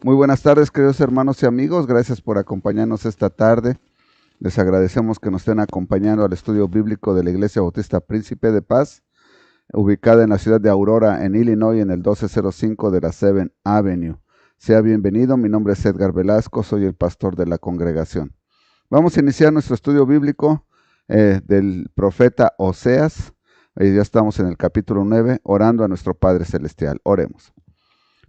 Muy buenas tardes, queridos hermanos y amigos. Gracias por acompañarnos esta tarde. Les agradecemos que nos estén acompañando al estudio bíblico de la Iglesia Bautista Príncipe de Paz, ubicada en la ciudad de Aurora, en Illinois, en el 1205 de la 7th Avenue. Sea bienvenido, mi nombre es Edgar Velasco, soy el pastor de la congregación. Vamos a iniciar nuestro estudio bíblico del profeta Oseas. Ya estamos en el capítulo 9, orando a nuestro Padre Celestial. Oremos.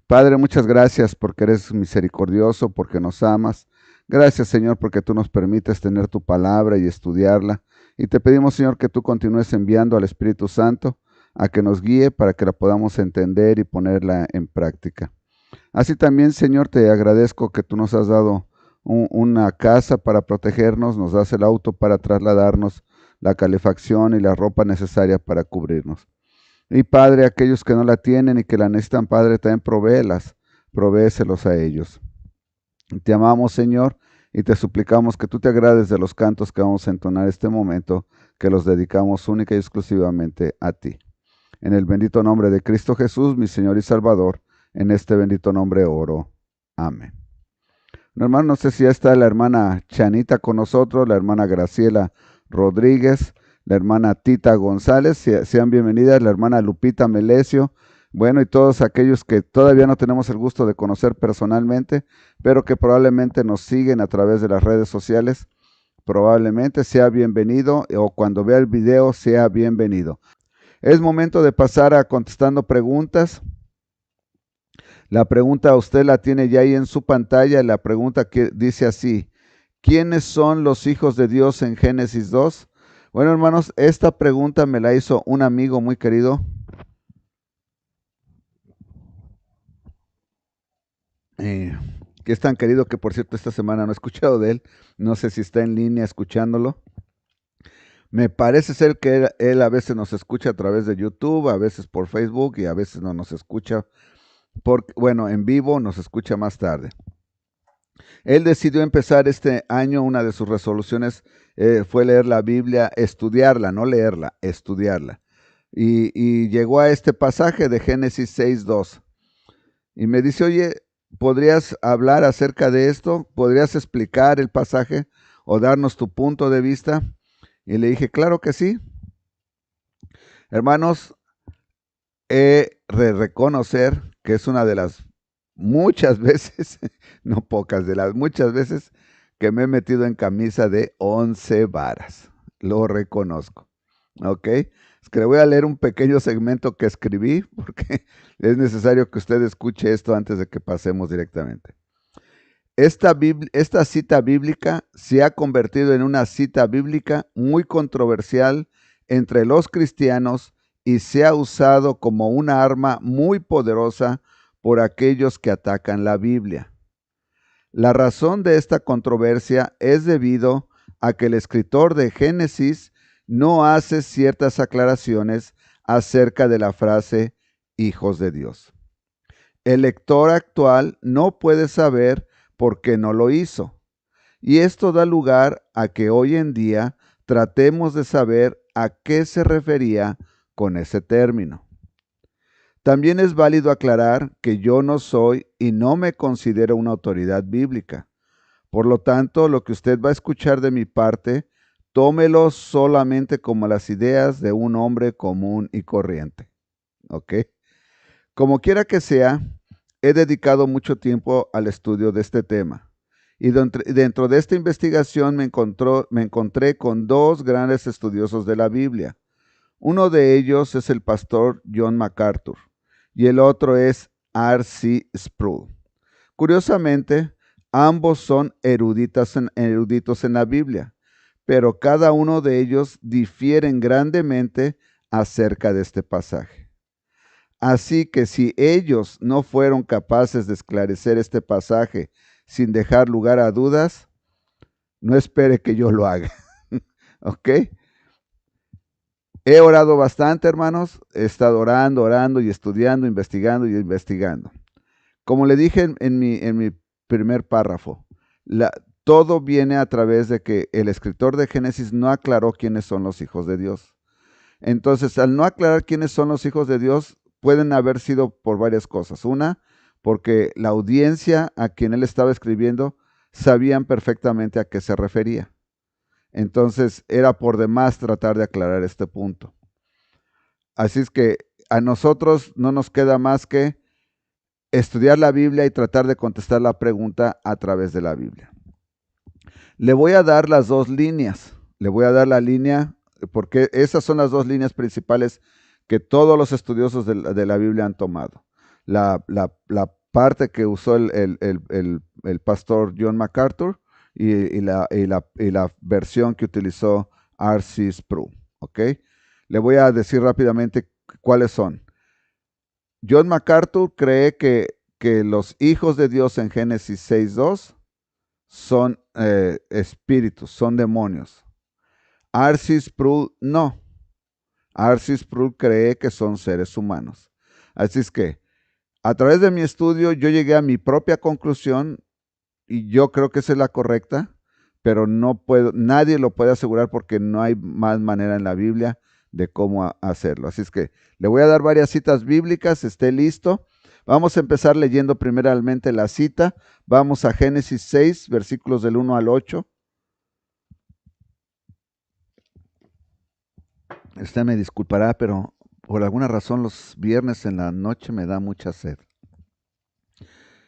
Padre, muchas gracias porque eres misericordioso, porque nos amas. Gracias, Señor, porque tú nos permites tener tu palabra y estudiarla. Y te pedimos, Señor, que tú continúes enviando al Espíritu Santo a que nos guíe para que la podamos entender y ponerla en práctica. Así también, Señor, te agradezco que tú nos has dado una casa para protegernos, nos das el auto para trasladarnos, la calefacción y la ropa necesaria para cubrirnos. Y Padre, aquellos que no la tienen y que la necesitan, Padre, también provéeselos a ellos. Te amamos, Señor, y te suplicamos que tú te agrades de los cantos que vamos a entonar este momento, que los dedicamos única y exclusivamente a ti. En el bendito nombre de Cristo Jesús, mi Señor y Salvador, en este bendito nombre oro. Amén. No, hermano, no sé si ya está la hermana Chanita con nosotros, la hermana Graciela Rodríguez, la hermana Tita González, sean bienvenidas, la hermana Lupita Melesio, bueno, y todos aquellos que todavía no tenemos el gusto de conocer personalmente, pero que probablemente nos siguen a través de las redes sociales, probablemente sea bienvenido o cuando vea el video sea bienvenido. Es momento de pasar a contestando preguntas. La pregunta usted la tiene ya ahí en su pantalla, la pregunta que dice así: ¿quiénes son los hijos de Dios en Génesis 2? Bueno, hermanos, esta pregunta me la hizo un amigo muy querido, eh, que es tan querido que por cierto esta semana no he escuchado de él, no sé si está en línea escuchándolo. Me parece ser que él a veces nos escucha a través de YouTube, a veces por Facebook y a veces no nos escucha, bueno, en vivo nos escucha más tarde. Él decidió empezar este año, una de sus resoluciones fue leer la Biblia, estudiarla, no leerla, estudiarla. Y llegó a este pasaje de Génesis 6:2. Y me dice, oye, ¿podrías hablar acerca de esto? ¿Podrías explicar el pasaje o darnos tu punto de vista? Y le dije, claro que sí. Hermanos, he de reconocer que es una de las muchas veces, no pocas, de las muchas veces que me he metido en camisa de 11 varas. Lo reconozco. ¿Ok? Es que le voy a leer un pequeño segmento que escribí porque es necesario que usted escuche esto antes de que pasemos directamente. Esta cita bíblica se ha convertido en una cita bíblica muy controversial entre los cristianos y se ha usado como una arma muy poderosa por aquellos que atacan la Biblia. La razón de esta controversia es debido a que el escritor de Génesis no hace ciertas aclaraciones acerca de la frase hijos de Dios. El lector actual no puede saber por qué no lo hizo. Y esto da lugar a que hoy en día tratemos de saber a qué se refería con ese término. También es válido aclarar que yo no soy y no me considero una autoridad bíblica. Por lo tanto, lo que usted va a escuchar de mi parte, tómelo solamente como las ideas de un hombre común y corriente. ¿Ok? Como quiera que sea, he dedicado mucho tiempo al estudio de este tema. Y dentro de esta investigación me encontré con dos grandes estudiosos de la Biblia. Uno de ellos es el pastor John MacArthur y el otro es R.C. Sproul. Curiosamente, ambos son eruditos en la Biblia, pero cada uno de ellos difieren grandemente acerca de este pasaje. Así que si ellos no fueron capaces de esclarecer este pasaje sin dejar lugar a dudas, no espere que yo lo haga. ¿Ok? He orado bastante, hermanos. He estado orando y estudiando, investigando y investigando. Como le dije en mi primer párrafo, todo viene a través de que el escritor de Génesis no aclaró quiénes son los hijos de Dios. Entonces, al no aclarar quiénes son los hijos de Dios, pueden haber sido por varias cosas. Una, porque la audiencia a quien él estaba escribiendo sabían perfectamente a qué se refería. Entonces era por demás tratar de aclarar este punto. Así es que a nosotros no nos queda más que estudiar la Biblia y tratar de contestar la pregunta a través de la Biblia. Le voy a dar las dos líneas. Le voy a dar la línea, porque esas son las dos líneas principales que todos los estudiosos de la Biblia han tomado. La parte que usó el pastor John MacArthur y la versión que utilizó R.C. Sproul. ¿Ok? Le voy a decir rápidamente cuáles son. John MacArthur cree que los hijos de Dios en Génesis 6:2 son espíritus, son demonios. R.C. Sproul no. R.C. Sproul cree que son seres humanos. Así es que a través de mi estudio yo llegué a mi propia conclusión y yo creo que esa es la correcta, pero nadie lo puede asegurar porque no hay más manera en la Biblia de cómo hacerlo. Así es que le voy a dar varias citas bíblicas, esté listo. Vamos a empezar leyendo primeramente la cita. Vamos a Génesis 6, versículos del 1 al 8. Usted me disculpará, pero por alguna razón los viernes en la noche me da mucha sed.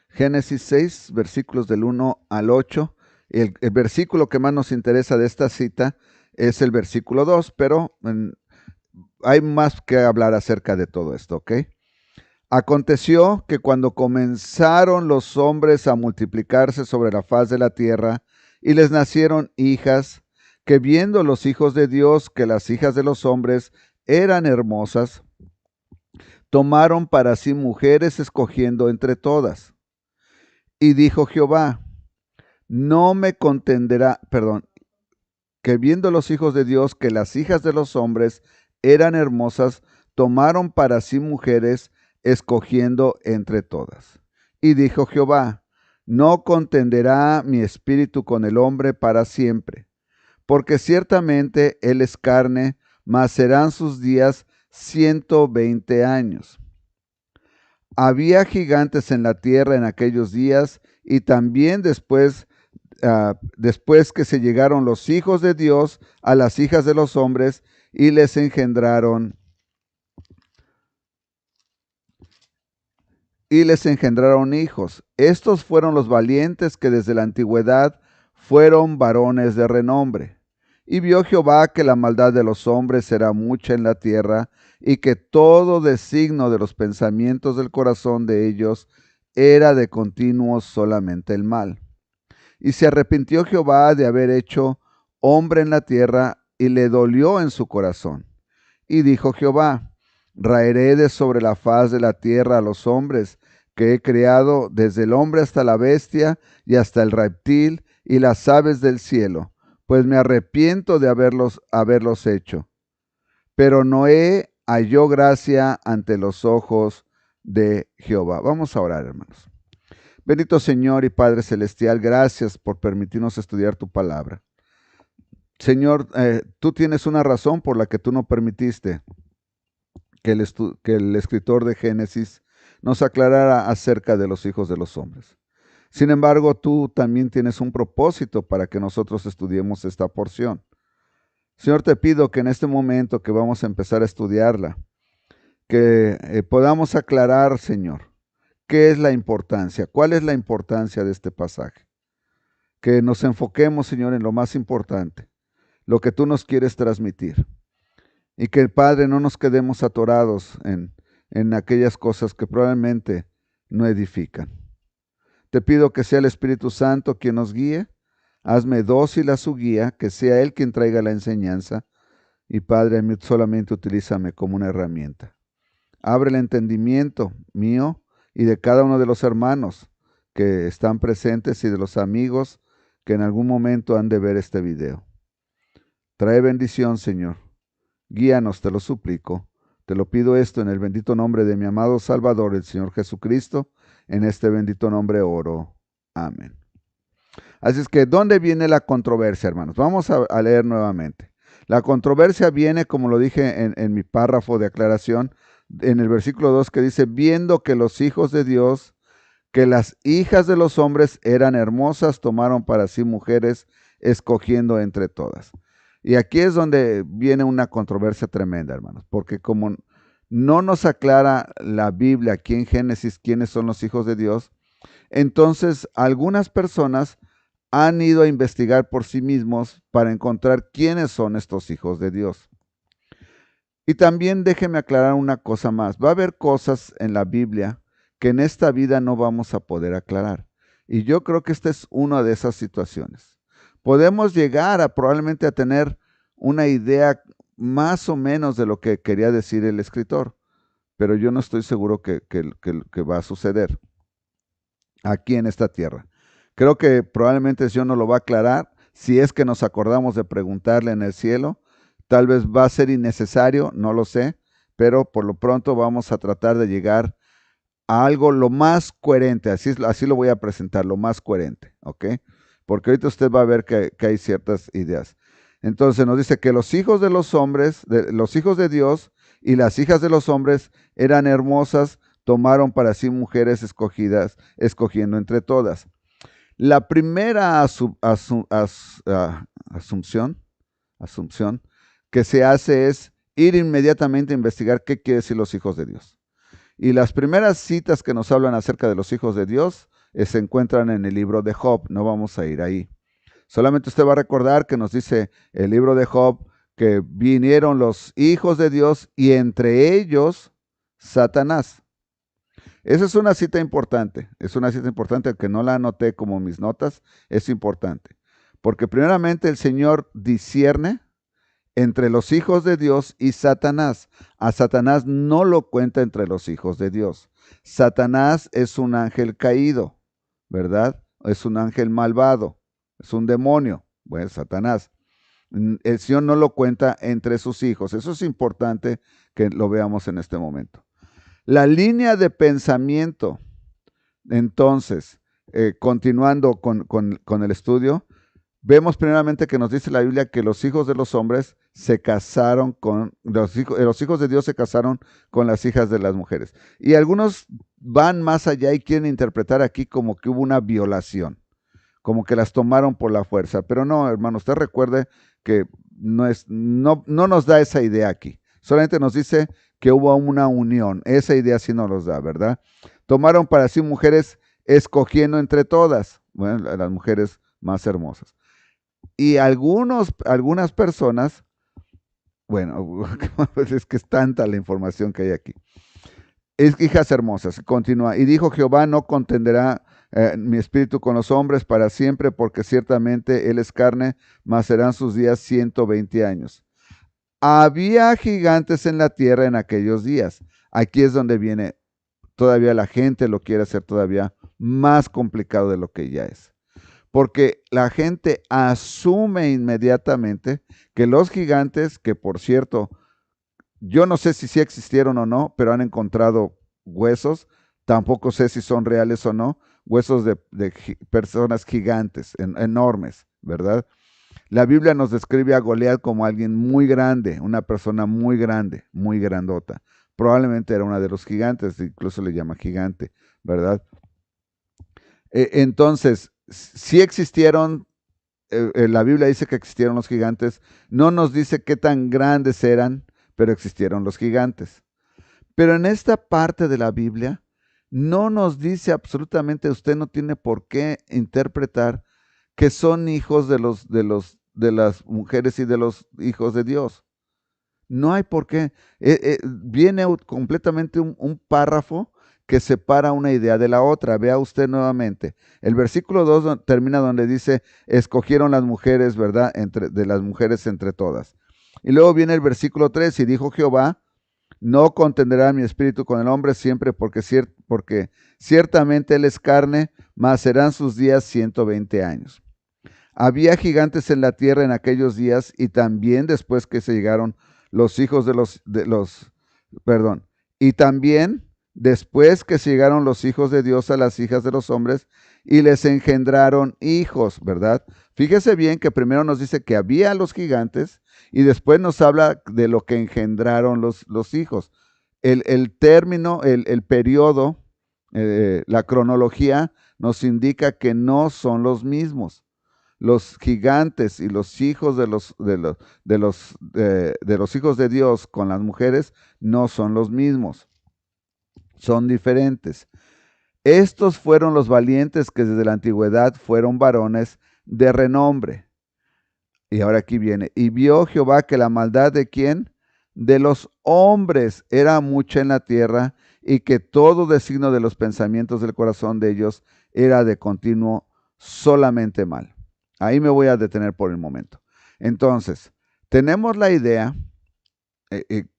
Génesis 6, versículos del 1 al 8. El versículo que más nos interesa de esta cita es el versículo 2, pero hay más que hablar acerca de todo esto, ¿ok? Aconteció que cuando comenzaron los hombres a multiplicarse sobre la faz de la tierra y les nacieron hijas, que viendo los hijos de Dios que las hijas de los hombres eran hermosas, tomaron para sí mujeres escogiendo entre todas. Y dijo Jehová, no me contenderá, que viendo los hijos de Dios que las hijas de los hombres eran hermosas, tomaron para sí mujeres escogiendo entre todas. Y dijo Jehová, no contenderá mi espíritu con el hombre para siempre, porque ciertamente él es carne, mas serán sus días 120 años. Había gigantes en la tierra en aquellos días, y también después que se llegaron los hijos de Dios a las hijas de los hombres, y les engendraron hijos. Estos fueron los valientes que desde la antigüedad fueron varones de renombre. Y vio Jehová que la maldad de los hombres era mucha en la tierra, y que todo designo de los pensamientos del corazón de ellos era de continuo solamente el mal. Y se arrepintió Jehová de haber hecho hombre en la tierra, y le dolió en su corazón. Y dijo Jehová, raeré de sobre la faz de la tierra a los hombres que he creado, desde el hombre hasta la bestia y hasta el reptil y las aves del cielo, pues me arrepiento de haberlos hecho. Pero Noé halló gracia ante los ojos de Jehová. Vamos a orar, hermanos. Bendito Señor y Padre Celestial, gracias por permitirnos estudiar tu palabra. Señor, tú tienes una razón por la que tú no permitiste que el escritor de Génesis nos aclarara acerca de los hijos de los hombres. Sin embargo, tú también tienes un propósito para que nosotros estudiemos esta porción. Señor, te pido que en este momento que vamos a empezar a estudiarla, que podamos aclarar, Señor, qué es la importancia, cuál es la importancia de este pasaje. Que nos enfoquemos, Señor, en lo más importante, lo que tú nos quieres transmitir. Y que, Padre, no nos quedemos atorados en aquellas cosas que probablemente no edifican. Te pido que sea el Espíritu Santo quien nos guíe. Hazme dócil a su guía, que sea Él quien traiga la enseñanza. Y, Padre, a mí solamente utilízame como una herramienta. Abre el entendimiento mío y de cada uno de los hermanos que están presentes y de los amigos que en algún momento han de ver este video. Trae bendición, Señor. Guíanos, te lo suplico. Te lo pido esto en el bendito nombre de mi amado Salvador, el Señor Jesucristo. En este bendito nombre oro. Amén. Así es que, ¿dónde viene la controversia, hermanos? Vamos a leer nuevamente. La controversia viene, como lo dije en mi párrafo de aclaración, en el versículo 2 que dice, viendo que los hijos de Dios que las hijas de los hombres eran hermosas, tomaron para sí mujeres, escogiendo entre todas. Y aquí es donde viene una controversia tremenda, hermanos, porque como no nos aclara la Biblia aquí en Génesis quiénes son los hijos de Dios, entonces algunas personas han ido a investigar por sí mismos para encontrar quiénes son estos hijos de Dios. Y también déjeme aclarar una cosa más. Va a haber cosas en la Biblia que en esta vida no vamos a poder aclarar. Y yo creo que esta es una de esas situaciones. Podemos llegar a probablemente a tener una idea más o menos de lo que quería decir el escritor, pero yo no estoy seguro que va a suceder aquí en esta tierra. Creo que probablemente el Señor nos lo va a aclarar si es que nos acordamos de preguntarle en el cielo. Tal vez va a ser innecesario, no lo sé, pero por lo pronto vamos a tratar de llegar a algo lo más coherente, así lo voy a presentar, lo más coherente, ¿ok? Porque ahorita usted va a ver que hay ciertas ideas. Entonces nos dice que los hijos de los hombres, los hijos de Dios y las hijas de los hombres eran hermosas, tomaron para sí mujeres escogidas, escogiendo entre todas. La primera asunción que se hace es ir inmediatamente a investigar qué quiere decir los hijos de Dios. Y las primeras citas que nos hablan acerca de los hijos de Dios se encuentran en el libro de Job. No vamos a ir ahí. Solamente usted va a recordar que nos dice el libro de Job que vinieron los hijos de Dios y entre ellos Satanás. Esa es una cita importante. Es una cita importante, aunque no la anoté como mis notas, es importante. Porque primeramente el Señor discierne entre los hijos de Dios y Satanás. A Satanás no lo cuenta entre los hijos de Dios. Satanás es un ángel caído, ¿verdad? Es un ángel malvado, es un demonio. Bueno, Satanás. El Señor no lo cuenta entre sus hijos. Eso es importante que lo veamos en este momento. La línea de pensamiento, entonces, continuando con el estudio, vemos primeramente que nos dice la Biblia que los hijos de los hombres se casaron los hijos de Dios se casaron con las hijas de las mujeres. Y algunos van más allá y quieren interpretar aquí como que hubo una violación, como que las tomaron por la fuerza. Pero no, hermano, usted recuerde que no nos da esa idea aquí. Solamente nos dice que hubo una unión. Esa idea sí nos los da, ¿verdad? Tomaron para sí mujeres escogiendo entre todas, bueno, las mujeres más hermosas. Y algunas personas, bueno, es que es tanta la información que hay aquí. Es hijas hermosas, continúa. Y dijo Jehová, no contenderá mi espíritu con los hombres para siempre, porque ciertamente él es carne, mas serán sus días 120 años. Había gigantes en la tierra en aquellos días. Aquí es donde viene, todavía la gente lo quiere hacer todavía más complicado de lo que ya es. Porque la gente asume inmediatamente que los gigantes, que por cierto, yo no sé si sí existieron o no, pero han encontrado huesos, tampoco sé si son reales o no, huesos de personas gigantes, enormes, ¿verdad? La Biblia nos describe a Goliat como alguien muy grande, una persona muy grande, muy grandota. Probablemente era una de los gigantes, incluso le llama gigante, ¿verdad? Entonces, sí existieron, la Biblia dice que existieron los gigantes, no nos dice qué tan grandes eran, pero existieron los gigantes. Pero en esta parte de la Biblia no nos dice absolutamente, usted no tiene por qué interpretar que son hijos de las mujeres y de los hijos de Dios. No hay por qué. Viene completamente un párrafo que separa una idea de la otra. Vea usted nuevamente. El versículo 2 termina donde dice, escogieron las mujeres, ¿verdad? De las mujeres entre todas. Y luego viene el versículo 3, y dijo Jehová, no contenderá mi espíritu con el hombre siempre, porque ciertamente él es carne, mas serán sus días 120 años. Había gigantes en la tierra en aquellos días, y también después que se llegaron los hijos y también después que se llegaron los hijos de Dios a las hijas de los hombres, y les engendraron hijos, ¿verdad? Fíjese bien que primero nos dice que había los gigantes, y después nos habla de lo que engendraron los hijos. El término, el periodo La cronología nos indica que no son los mismos. Los gigantes y los hijos de los hijos de Dios con las mujeres no son los mismos, son diferentes. Estos fueron los valientes que desde la antigüedad fueron varones de renombre. Y ahora aquí viene, y vio Jehová que la maldad de quién, de los hombres, era mucha en la tierra, y que todo designio de los pensamientos del corazón de ellos era de continuo solamente mal. Ahí me voy a detener por el momento. Entonces, tenemos la idea,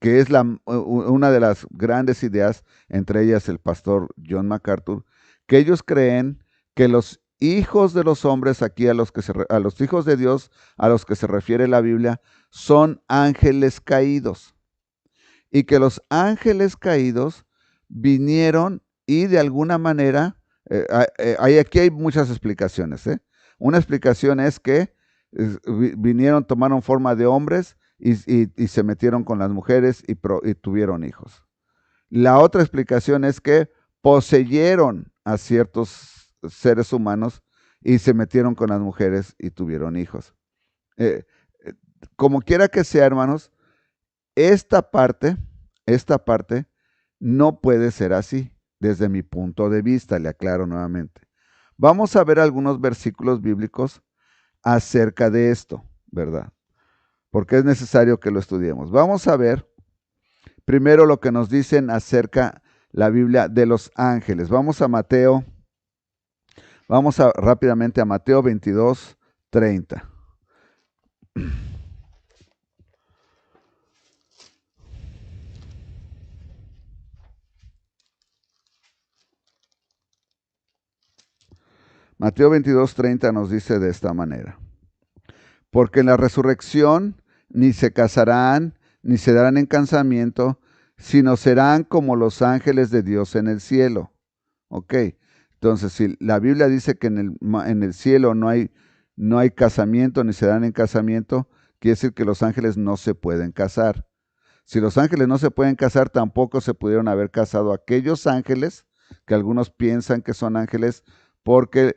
que es una de las grandes ideas, entre ellas el pastor John MacArthur, que ellos creen que los hijos de los hombres, aquí a los hijos de Dios, a los que se refiere la Biblia, son ángeles caídos. Y que los ángeles caídos vinieron y de alguna manera, aquí hay muchas explicaciones. Una explicación es que vinieron, tomaron forma de hombres y se metieron con las mujeres y tuvieron hijos. La otra explicación es que poseyeron a ciertos seres humanos y se metieron con las mujeres y tuvieron hijos. Como quiera que sea, hermanos, esta parte no puede ser así, desde mi punto de vista, le aclaro nuevamente. Vamos a ver algunos versículos bíblicos acerca de esto, ¿verdad? Porque es necesario que lo estudiemos. Vamos a ver primero lo que nos dicen acerca la Biblia de los ángeles. Vamos rápidamente a Mateo 22, 30. Mateo 22, 30 nos dice de esta manera: porque en la resurrección ni se casarán, ni se darán en casamiento, sino serán como los ángeles de Dios en el cielo. Ok, entonces si la Biblia dice que en el cielo no hay casamiento, ni se dan en casamiento, quiere decir que los ángeles no se pueden casar. Si los ángeles no se pueden casar, tampoco se pudieron haber casado aquellos ángeles, que algunos piensan que son ángeles, porque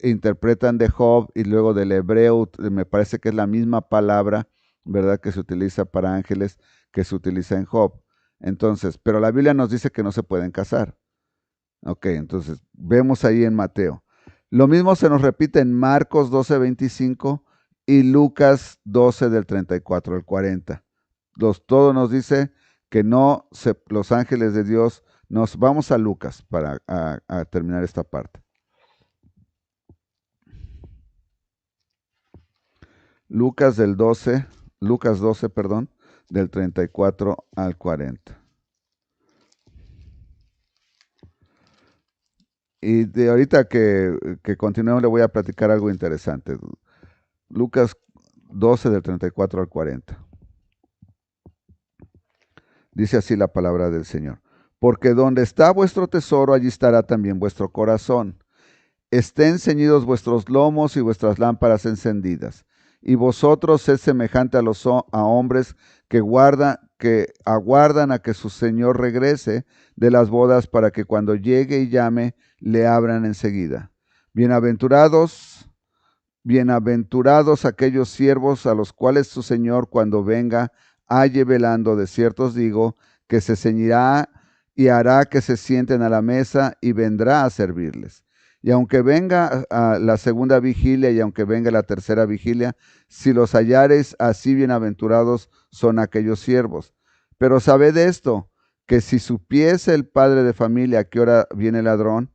interpretan de Job y luego del hebreo, me parece que es la misma palabra, ¿verdad?, que se utiliza para ángeles, que se utiliza en Job. Entonces, pero la Biblia nos dice que no se pueden casar. Ok, entonces, vemos ahí en Mateo. Lo mismo se nos repite en Marcos 12, 25 y Lucas 12 del 34 al 40. Todo nos dice que los ángeles de Dios, vamos a Lucas para a terminar esta parte. Lucas 12, perdón, del 34 al 40. Y de ahorita que continuemos le voy a platicar algo interesante. Lucas 12 del 34 al 40. Dice así la palabra del Señor: porque donde está vuestro tesoro, allí estará también vuestro corazón. Estén ceñidos vuestros lomos y vuestras lámparas encendidas. Y vosotros sed semejante a hombres que aguardan a que su Señor regrese de las bodas, para que cuando llegue y llame, le abran enseguida. Bienaventurados aquellos siervos a los cuales su Señor, cuando venga, halle velando. De cierto os digo que se ceñirá y hará que se sienten a la mesa y vendrá a servirles. Y aunque venga a la segunda vigilia y aunque venga la tercera vigilia, si los hallareis así, bienaventurados son aquellos siervos. Pero sabed esto, que si supiese el padre de familia a qué hora viene el ladrón,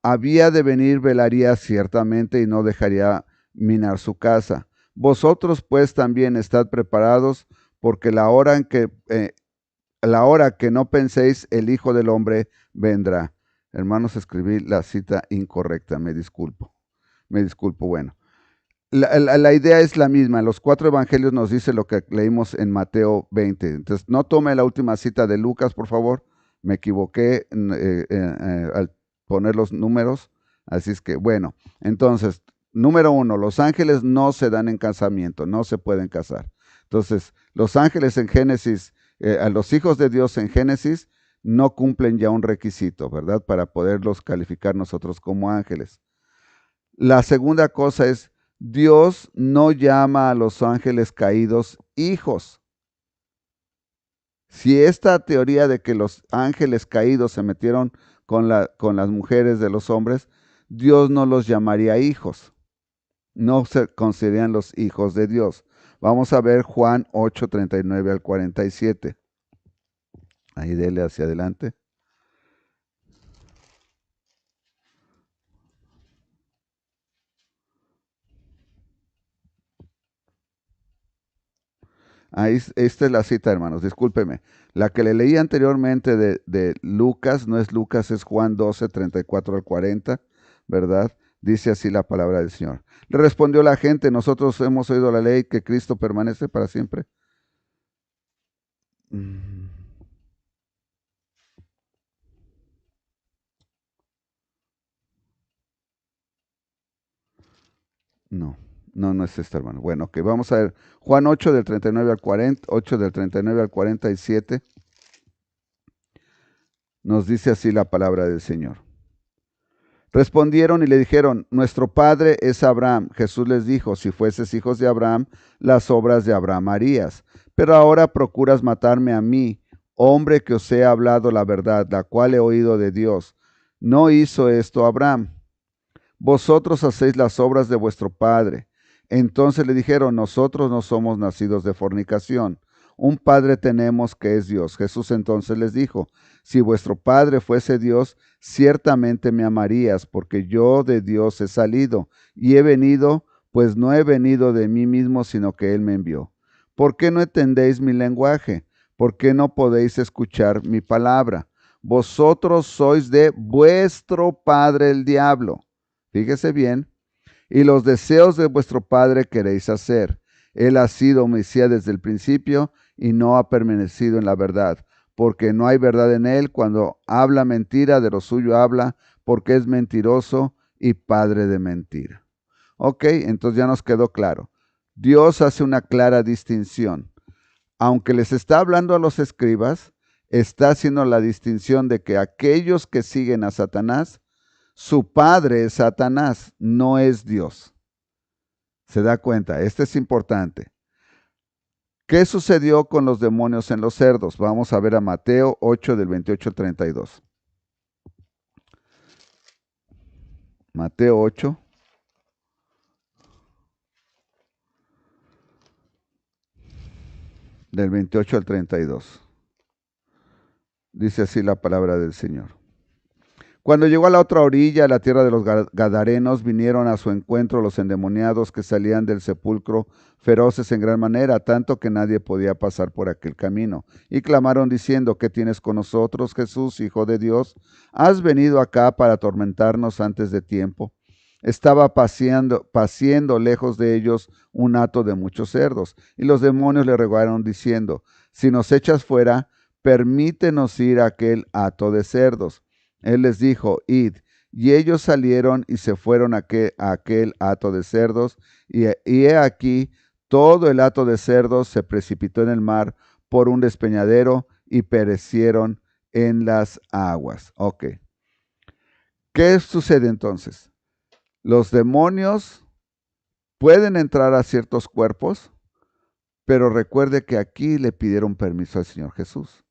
había de venir, velaría ciertamente y no dejaría minar su casa. Vosotros pues también estad preparados, porque la hora que no penséis, el Hijo del Hombre vendrá. Hermanos, escribí la cita incorrecta, me disculpo. Bueno, la idea es la misma. En los 4 evangelios nos dice lo que leímos en Mateo 20. Entonces, no tome la última cita de Lucas, por favor. Me equivoqué al poner los números. Así es que, bueno, entonces, número 1, los ángeles no se dan en casamiento, no se pueden casar. Entonces, los ángeles en Génesis, a los hijos de Dios en Génesis, no cumplen ya un requisito, ¿verdad? Para poderlos calificar nosotros como ángeles. La segunda cosa es, Dios no llama a los ángeles caídos hijos. Si esta teoría de que los ángeles caídos se metieron con las mujeres de los hombres, Dios no los llamaría hijos. No se consideran los hijos de Dios. Vamos a ver Juan 8, 39 al 47. Ahí dele hacia adelante. Ahí, esta es la cita, hermanos, discúlpeme. La que le leí anteriormente de Lucas, no es Lucas, es Juan 12, 34 al 40, ¿verdad? Dice así la palabra del Señor. Le respondió la gente, nosotros hemos oído la ley que Cristo permanece para siempre. No es esta, hermano. Bueno, ok, vamos a ver. Juan 8 del 39 al 40, 8 del 39 al 47, nos dice así la palabra del Señor. Respondieron y le dijeron, nuestro padre es Abraham. Jesús les dijo, si fueses hijos de Abraham, las obras de Abraham harías. Pero ahora procuras matarme a mí, hombre que os he hablado la verdad, la cual he oído de Dios. No hizo esto Abraham. Vosotros hacéis las obras de vuestro padre. Entonces le dijeron, nosotros no somos nacidos de fornicación. Un padre tenemos que es Dios. Jesús entonces les dijo, si vuestro padre fuese Dios, ciertamente me amarías, porque yo de Dios he salido y he venido, pues no he venido de mí mismo, sino que Él me envió. ¿Por qué no entendéis mi lenguaje? ¿Por qué no podéis escuchar mi palabra? Vosotros sois de vuestro padre el diablo. Fíjese bien, y los deseos de vuestro padre queréis hacer. Él ha sido homicida desde el principio y no ha permanecido en la verdad, porque no hay verdad en él. Cuando habla mentira, de lo suyo habla, porque es mentiroso y padre de mentira. Ok, entonces ya nos quedó claro. Dios hace una clara distinción. Aunque les está hablando a los escribas, está haciendo la distinción de que aquellos que siguen a Satanás, su padre es Satanás, no es Dios. ¿Se da cuenta? Este es importante. ¿Qué sucedió con los demonios en los cerdos? Vamos a ver a Mateo 8 del 28 al 32. Mateo 8. Del 28 al 32. Dice así la palabra del Señor. Cuando llegó a la otra orilla, a la tierra de los Gadarenos, vinieron a su encuentro los endemoniados que salían del sepulcro, feroces en gran manera, tanto que nadie podía pasar por aquel camino. Y clamaron diciendo, ¿qué tienes con nosotros, Jesús, Hijo de Dios? ¿Has venido acá para atormentarnos antes de tiempo? Estaba paciendo lejos de ellos un hato de muchos cerdos. Y los demonios le rogaron diciendo, si nos echas fuera, permítenos ir a aquel hato de cerdos. Él les dijo, id. Y ellos salieron y se fueron a aquel hato de cerdos, y he aquí, todo el hato de cerdos se precipitó en el mar por un despeñadero y perecieron en las aguas. Ok. ¿Qué sucede entonces? Los demonios pueden entrar a ciertos cuerpos, pero recuerde que aquí le pidieron permiso al Señor Jesús.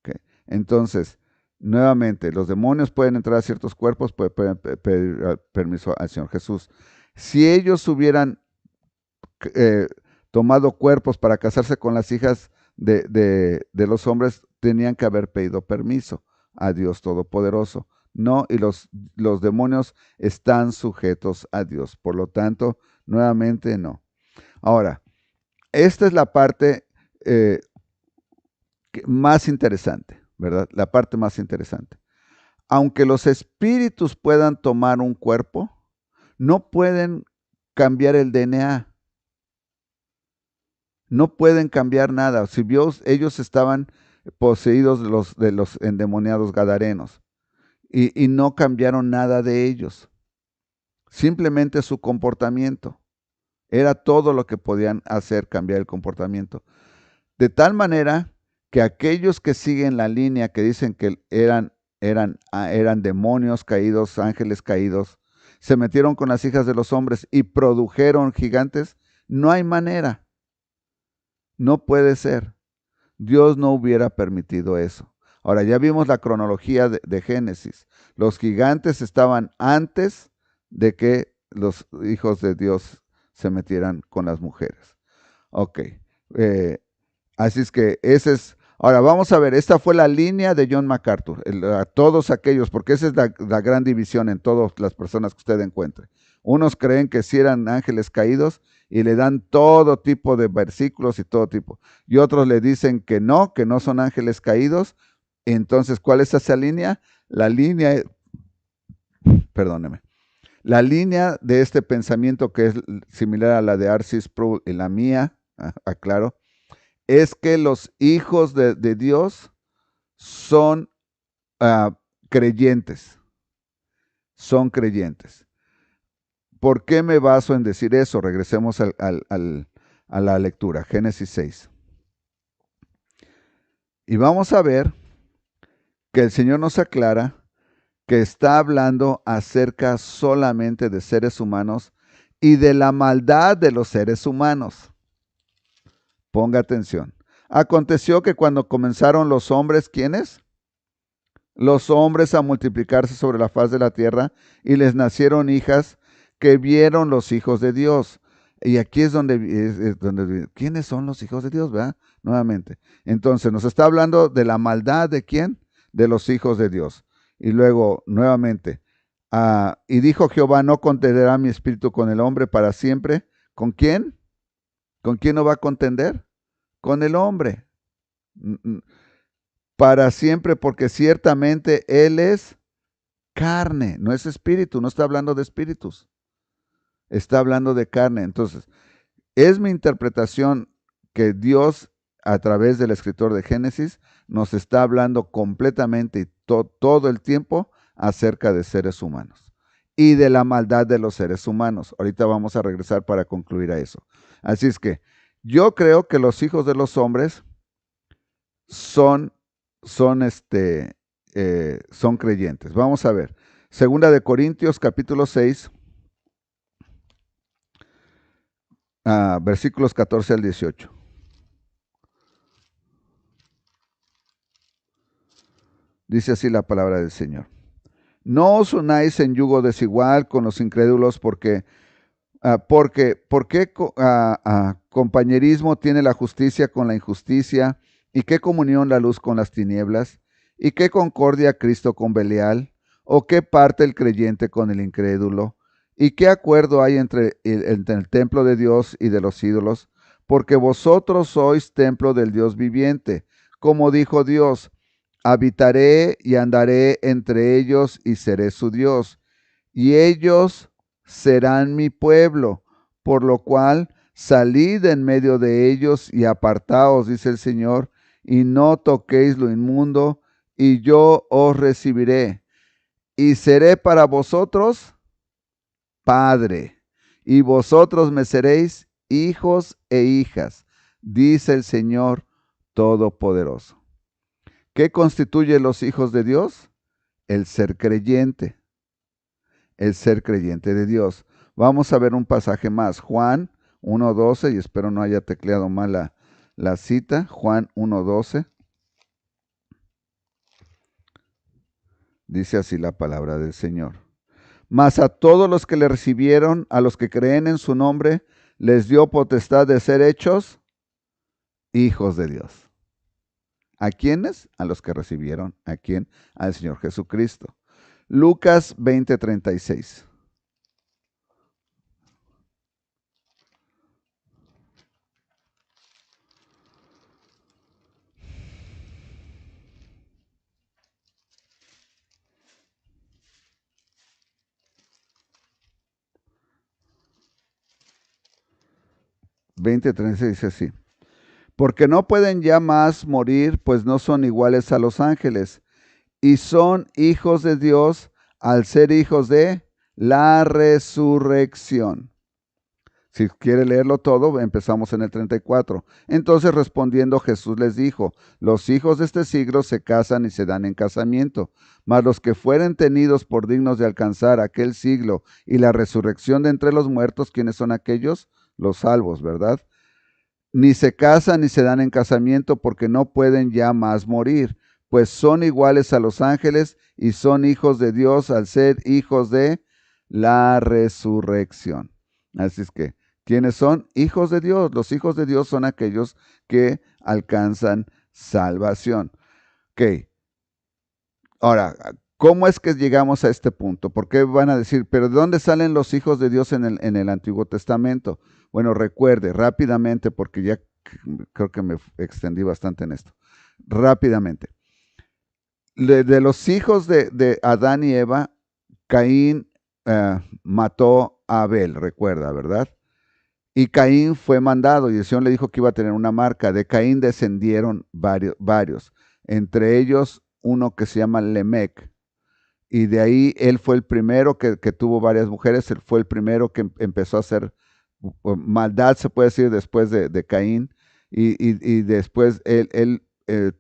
Okay. Entonces, nuevamente, los demonios pueden entrar a ciertos cuerpos, pueden pedir permiso al Señor Jesús. Si ellos hubieran tomado cuerpos para casarse con las hijas de los hombres, tenían que haber pedido permiso a Dios Todopoderoso. No, y los demonios están sujetos a Dios. Por lo tanto, nuevamente no. Ahora, esta es la parte más interesante, ¿verdad? La parte más interesante. Aunque los espíritus puedan tomar un cuerpo, no pueden cambiar el DNA. No pueden cambiar nada. Si ellos estaban poseídos de los endemoniados gadarenos y no cambiaron nada de ellos. Simplemente su comportamiento. Era todo lo que podían hacer, cambiar el comportamiento. De tal manera que aquellos que siguen la línea que dicen que eran demonios caídos, ángeles caídos, se metieron con las hijas de los hombres y produjeron gigantes, no hay manera. No puede ser. Dios no hubiera permitido eso. Ahora, ya vimos la cronología de Génesis. Los gigantes estaban antes de que los hijos de Dios se metieran con las mujeres. Ok. Así es que ese es... Ahora, vamos a ver, esta fue la línea de John MacArthur, a todos aquellos, porque esa es la gran división en todas las personas que usted encuentre. Unos creen que sí eran ángeles caídos y le dan todo tipo de versículos y todo tipo. Y otros le dicen que no son ángeles caídos. Entonces, ¿cuál es esa línea? La línea, perdóneme, la línea de este pensamiento que es similar a la de R.C. Sproul y la mía, aclaro, es que los hijos de Dios son creyentes. Son creyentes. ¿Por qué me baso en decir eso? Regresemos a la lectura, Génesis 6. Y vamos a ver que el Señor nos aclara que está hablando acerca solamente de seres humanos y de la maldad de los seres humanos. Ponga atención. Aconteció que cuando comenzaron los hombres, ¿quiénes? Los hombres a multiplicarse sobre la faz de la tierra, y les nacieron hijas que vieron los hijos de Dios. Y aquí es donde ¿quiénes son los hijos de Dios? ¿Verdad? Nuevamente. Entonces, nos está hablando de la maldad de ¿quién? De los hijos de Dios. Y luego, nuevamente, y dijo Jehová, no contenderá mi espíritu con el hombre para siempre. ¿Con quién? ¿Con quién no va a contender? Con el hombre. Para siempre, porque ciertamente él es carne, no es espíritu, no está hablando de espíritus, está hablando de carne. Entonces, es mi interpretación que Dios, a través del escritor de Génesis, nos está hablando completamente y todo el tiempo acerca de seres humanos y de la maldad de los seres humanos. Ahorita vamos a regresar para concluir a eso. Así es que yo creo que los hijos de los hombres son creyentes. Vamos a ver. Segunda de Corintios, capítulo 6, versículos 14 al 18. Dice así la palabra del Señor. No os unáis en yugo desigual con los incrédulos, porque compañerismo tiene la justicia con la injusticia, y qué comunión la luz con las tinieblas, y qué concordia Cristo con Belial, o qué parte el creyente con el incrédulo, y qué acuerdo hay entre el templo de Dios y de los ídolos, porque vosotros sois templo del Dios viviente, como dijo Dios, habitaré y andaré entre ellos y seré su Dios, y ellos serán mi pueblo, por lo cual salid en medio de ellos y apartaos, dice el Señor, y no toquéis lo inmundo, y yo os recibiré, y seré para vosotros Padre, y vosotros me seréis hijos e hijas, dice el Señor Todopoderoso. ¿Qué constituye los hijos de Dios? El ser creyente. El ser creyente de Dios. Vamos a ver un pasaje más. Juan 1:12, y espero no haya tecleado mal la cita. Juan 1:12. Dice así la palabra del Señor. Mas a todos los que le recibieron, a los que creen en su nombre, les dio potestad de ser hechos hijos de Dios. ¿A quiénes? A los que recibieron. ¿A quién? Al Señor Jesucristo. Lucas 20:36. Dice así. Porque no pueden ya más morir, pues no son iguales a los ángeles, y son hijos de Dios al ser hijos de la resurrección. Si quiere leerlo todo, empezamos en el 34. Entonces respondiendo Jesús les dijo, los hijos de este siglo se casan y se dan en casamiento, mas los que fueren tenidos por dignos de alcanzar aquel siglo y la resurrección de entre los muertos, ¿quiénes son aquellos? Los salvos, ¿verdad? Ni se casan ni se dan en casamiento porque no pueden ya más morir, pues son iguales a los ángeles y son hijos de Dios al ser hijos de la resurrección. Así es que, ¿quiénes son? Hijos de Dios. Los hijos de Dios son aquellos que alcanzan salvación. Ok, ahora, ¿cómo es que llegamos a este punto? ¿Por qué van a decir, pero ¿de dónde salen los hijos de Dios en el Antiguo Testamento? Bueno, recuerde rápidamente, porque ya creo que me extendí bastante en esto. Rápidamente. De los hijos de Adán y Eva, Caín mató a Abel, recuerda, ¿verdad? Y Caín fue mandado y el Señor le dijo que iba a tener una marca. De Caín descendieron varios, entre ellos uno que se llama Lemec. Y de ahí él fue el primero que tuvo varias mujeres, él fue el primero que empezó a hacer maldad, se puede decir, después de Caín. Y después él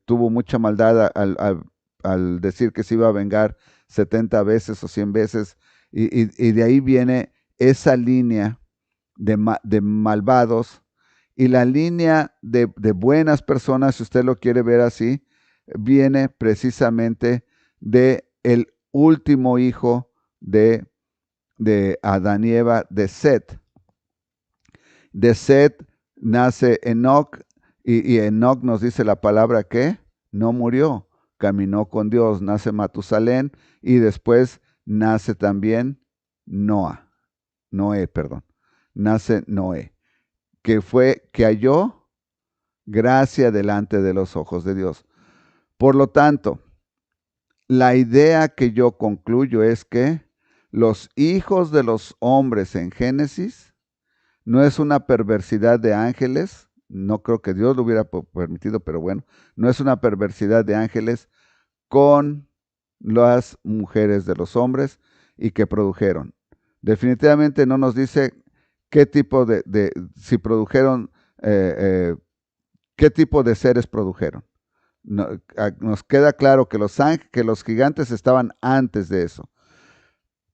tuvo mucha maldad al decir que se iba a vengar 70 veces o 100 veces. Y de ahí viene esa línea de malvados y la línea de buenas personas, si usted lo quiere ver así, viene precisamente de el último hijo de Adán y Eva, de Set. De Set nace Enoc y Enoc nos dice la palabra que no murió, caminó con Dios. Nace Matusalén y después nace también Noé, perdón. Nace Noé, que halló gracia delante de los ojos de Dios. Por lo tanto, la idea que yo concluyo es que los hijos de los hombres en Génesis no es una perversidad de ángeles, no creo que Dios lo hubiera permitido, pero bueno, no es una perversidad de ángeles con las mujeres de los hombres y que produjeron. Definitivamente no nos dice qué tipo si produjeron, qué tipo de seres produjeron. Nos queda claro que los gigantes estaban antes de eso.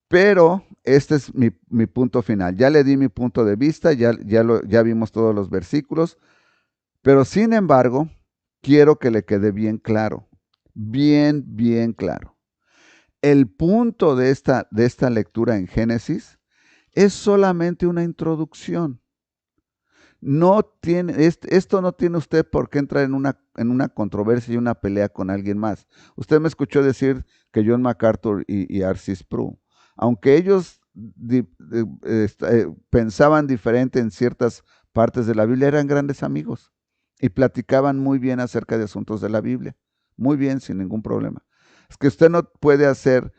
Pero este es mi punto final. Ya le di mi punto de vista, ya vimos todos los versículos, pero sin embargo, quiero que le quede bien claro, bien claro. El punto de esta lectura en Génesis es solamente una introducción. Esto no tiene usted por qué entrar en una controversia y una pelea con alguien más. Usted me escuchó decir que John MacArthur y R.C. Sproul, aunque ellos pensaban diferente en ciertas partes de la Biblia, eran grandes amigos y platicaban muy bien acerca de asuntos de la Biblia. Muy bien, sin ningún problema. Es que usted no puede hacer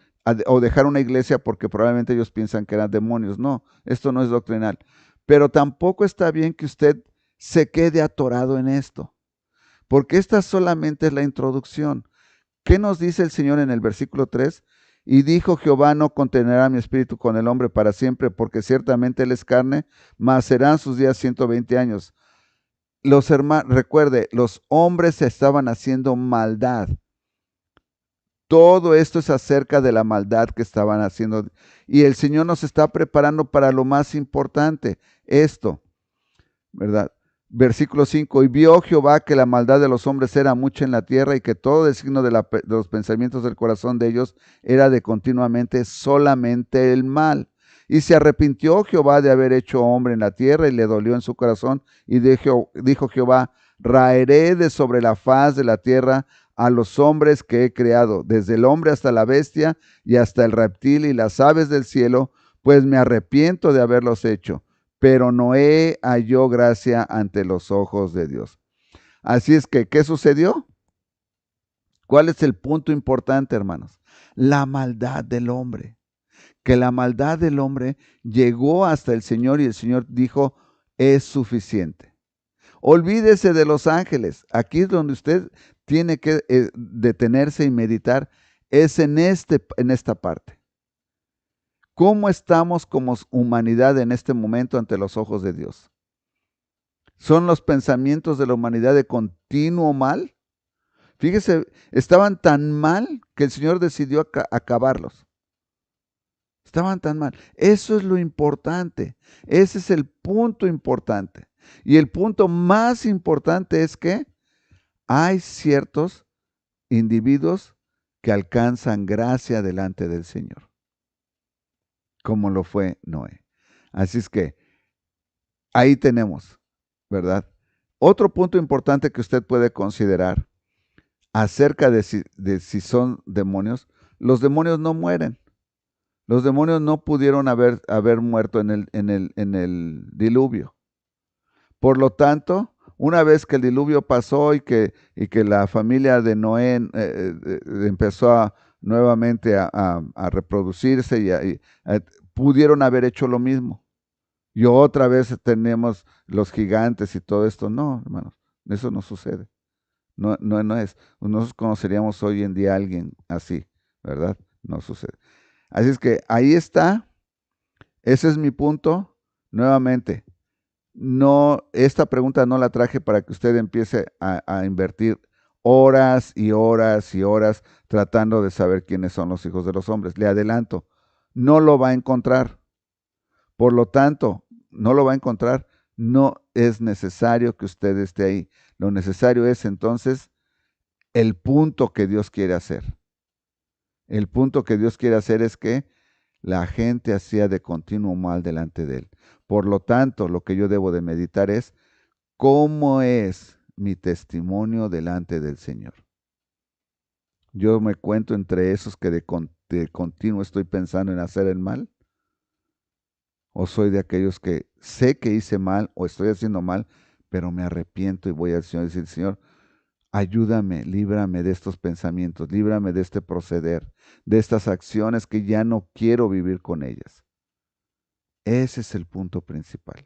o dejar una iglesia porque probablemente ellos piensan que eran demonios. No, esto no es doctrinal. Pero tampoco está bien que usted se quede atorado en esto, porque esta solamente es la introducción. ¿Qué nos dice el Señor en el versículo 3? Y dijo Jehová, no contenerá mi espíritu con el hombre para siempre, porque ciertamente él es carne, mas serán sus días 120 años. Recuerde, los hombres estaban haciendo maldad. Todo esto es acerca de la maldad que estaban haciendo. Y el Señor nos está preparando para lo más importante, esto, ¿verdad? Versículo 5, y vio Jehová que la maldad de los hombres era mucha en la tierra y que todo designio de los pensamientos del corazón de ellos era de continuamente solamente el mal. Y se arrepintió Jehová de haber hecho hombre en la tierra y le dolió en su corazón y dijo Jehová, raeré de sobre la faz de la tierra a los hombres que he creado, desde el hombre hasta la bestia y hasta el reptil y las aves del cielo, pues me arrepiento de haberlos hecho. Pero Noé halló gracia ante los ojos de Dios. Así es que, ¿qué sucedió? ¿Cuál es el punto importante, hermanos? La maldad del hombre. Que la maldad del hombre llegó hasta el Señor y el Señor dijo, es suficiente. Olvídese de los ángeles. Aquí es donde usted tiene que detenerse y meditar, es en esta parte. ¿Cómo estamos como humanidad en este momento ante los ojos de Dios? ¿Son los pensamientos de la humanidad de continuo mal? Fíjese, estaban tan mal que el Señor decidió acabarlos. Estaban tan mal. Eso es lo importante. Ese es el punto importante. Y el punto más importante es que hay ciertos individuos que alcanzan gracia delante del Señor, como lo fue Noé. Así es que ahí tenemos, ¿verdad? Otro punto importante que usted puede considerar acerca de si son demonios, los demonios no mueren. Los demonios no pudieron haber muerto en el diluvio. Por lo tanto, una vez que el diluvio pasó y que la familia de Noé empezó nuevamente a reproducirse pudieron haber hecho lo mismo. Y otra vez tenemos los gigantes y todo esto. No, hermanos, eso no sucede. No es. Nosotros conoceríamos hoy en día a alguien así, ¿verdad? No sucede. Así es que ahí está. Ese es mi punto. Nuevamente, no, esta pregunta no la traje para que usted empiece a invertir horas y horas y horas tratando de saber quiénes son los hijos de los hombres. Le adelanto, no lo va a encontrar. Por lo tanto, no lo va a encontrar. No es necesario que usted esté ahí. Lo necesario es entonces el punto que Dios quiere hacer. El punto que Dios quiere hacer es que la gente hacía de continuo mal delante de Él. Por lo tanto, lo que yo debo de meditar es cómo es mi testimonio delante del Señor. Yo me cuento entre esos que de continuo estoy pensando en hacer el mal, o soy de aquellos que sé que hice mal o estoy haciendo mal, pero me arrepiento y voy al Señor y decir, Señor, ayúdame, líbrame de estos pensamientos, líbrame de este proceder, de estas acciones que ya no quiero vivir con ellas. Ese es el punto principal.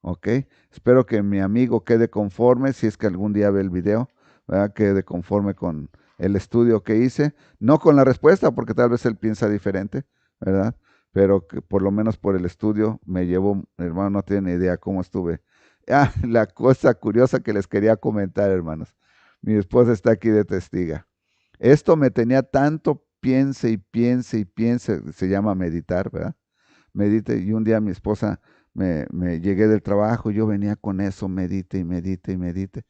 ¿Ok? Espero que mi amigo quede conforme, si es que algún día ve el video, ¿verdad? Quede conforme con el estudio que hice, no con la respuesta, porque tal vez él piensa diferente, ¿verdad? Pero que por lo menos por el estudio me llevó, hermano, no tiene idea cómo estuve. Ah, la cosa curiosa que les quería comentar, hermanos. Mi esposa está aquí de testiga. Esto me tenía tanto piense y piense y piense, se llama meditar, ¿verdad? Medite, y un día mi esposa me llegué del trabajo, yo venía con eso, medite y medite y medite.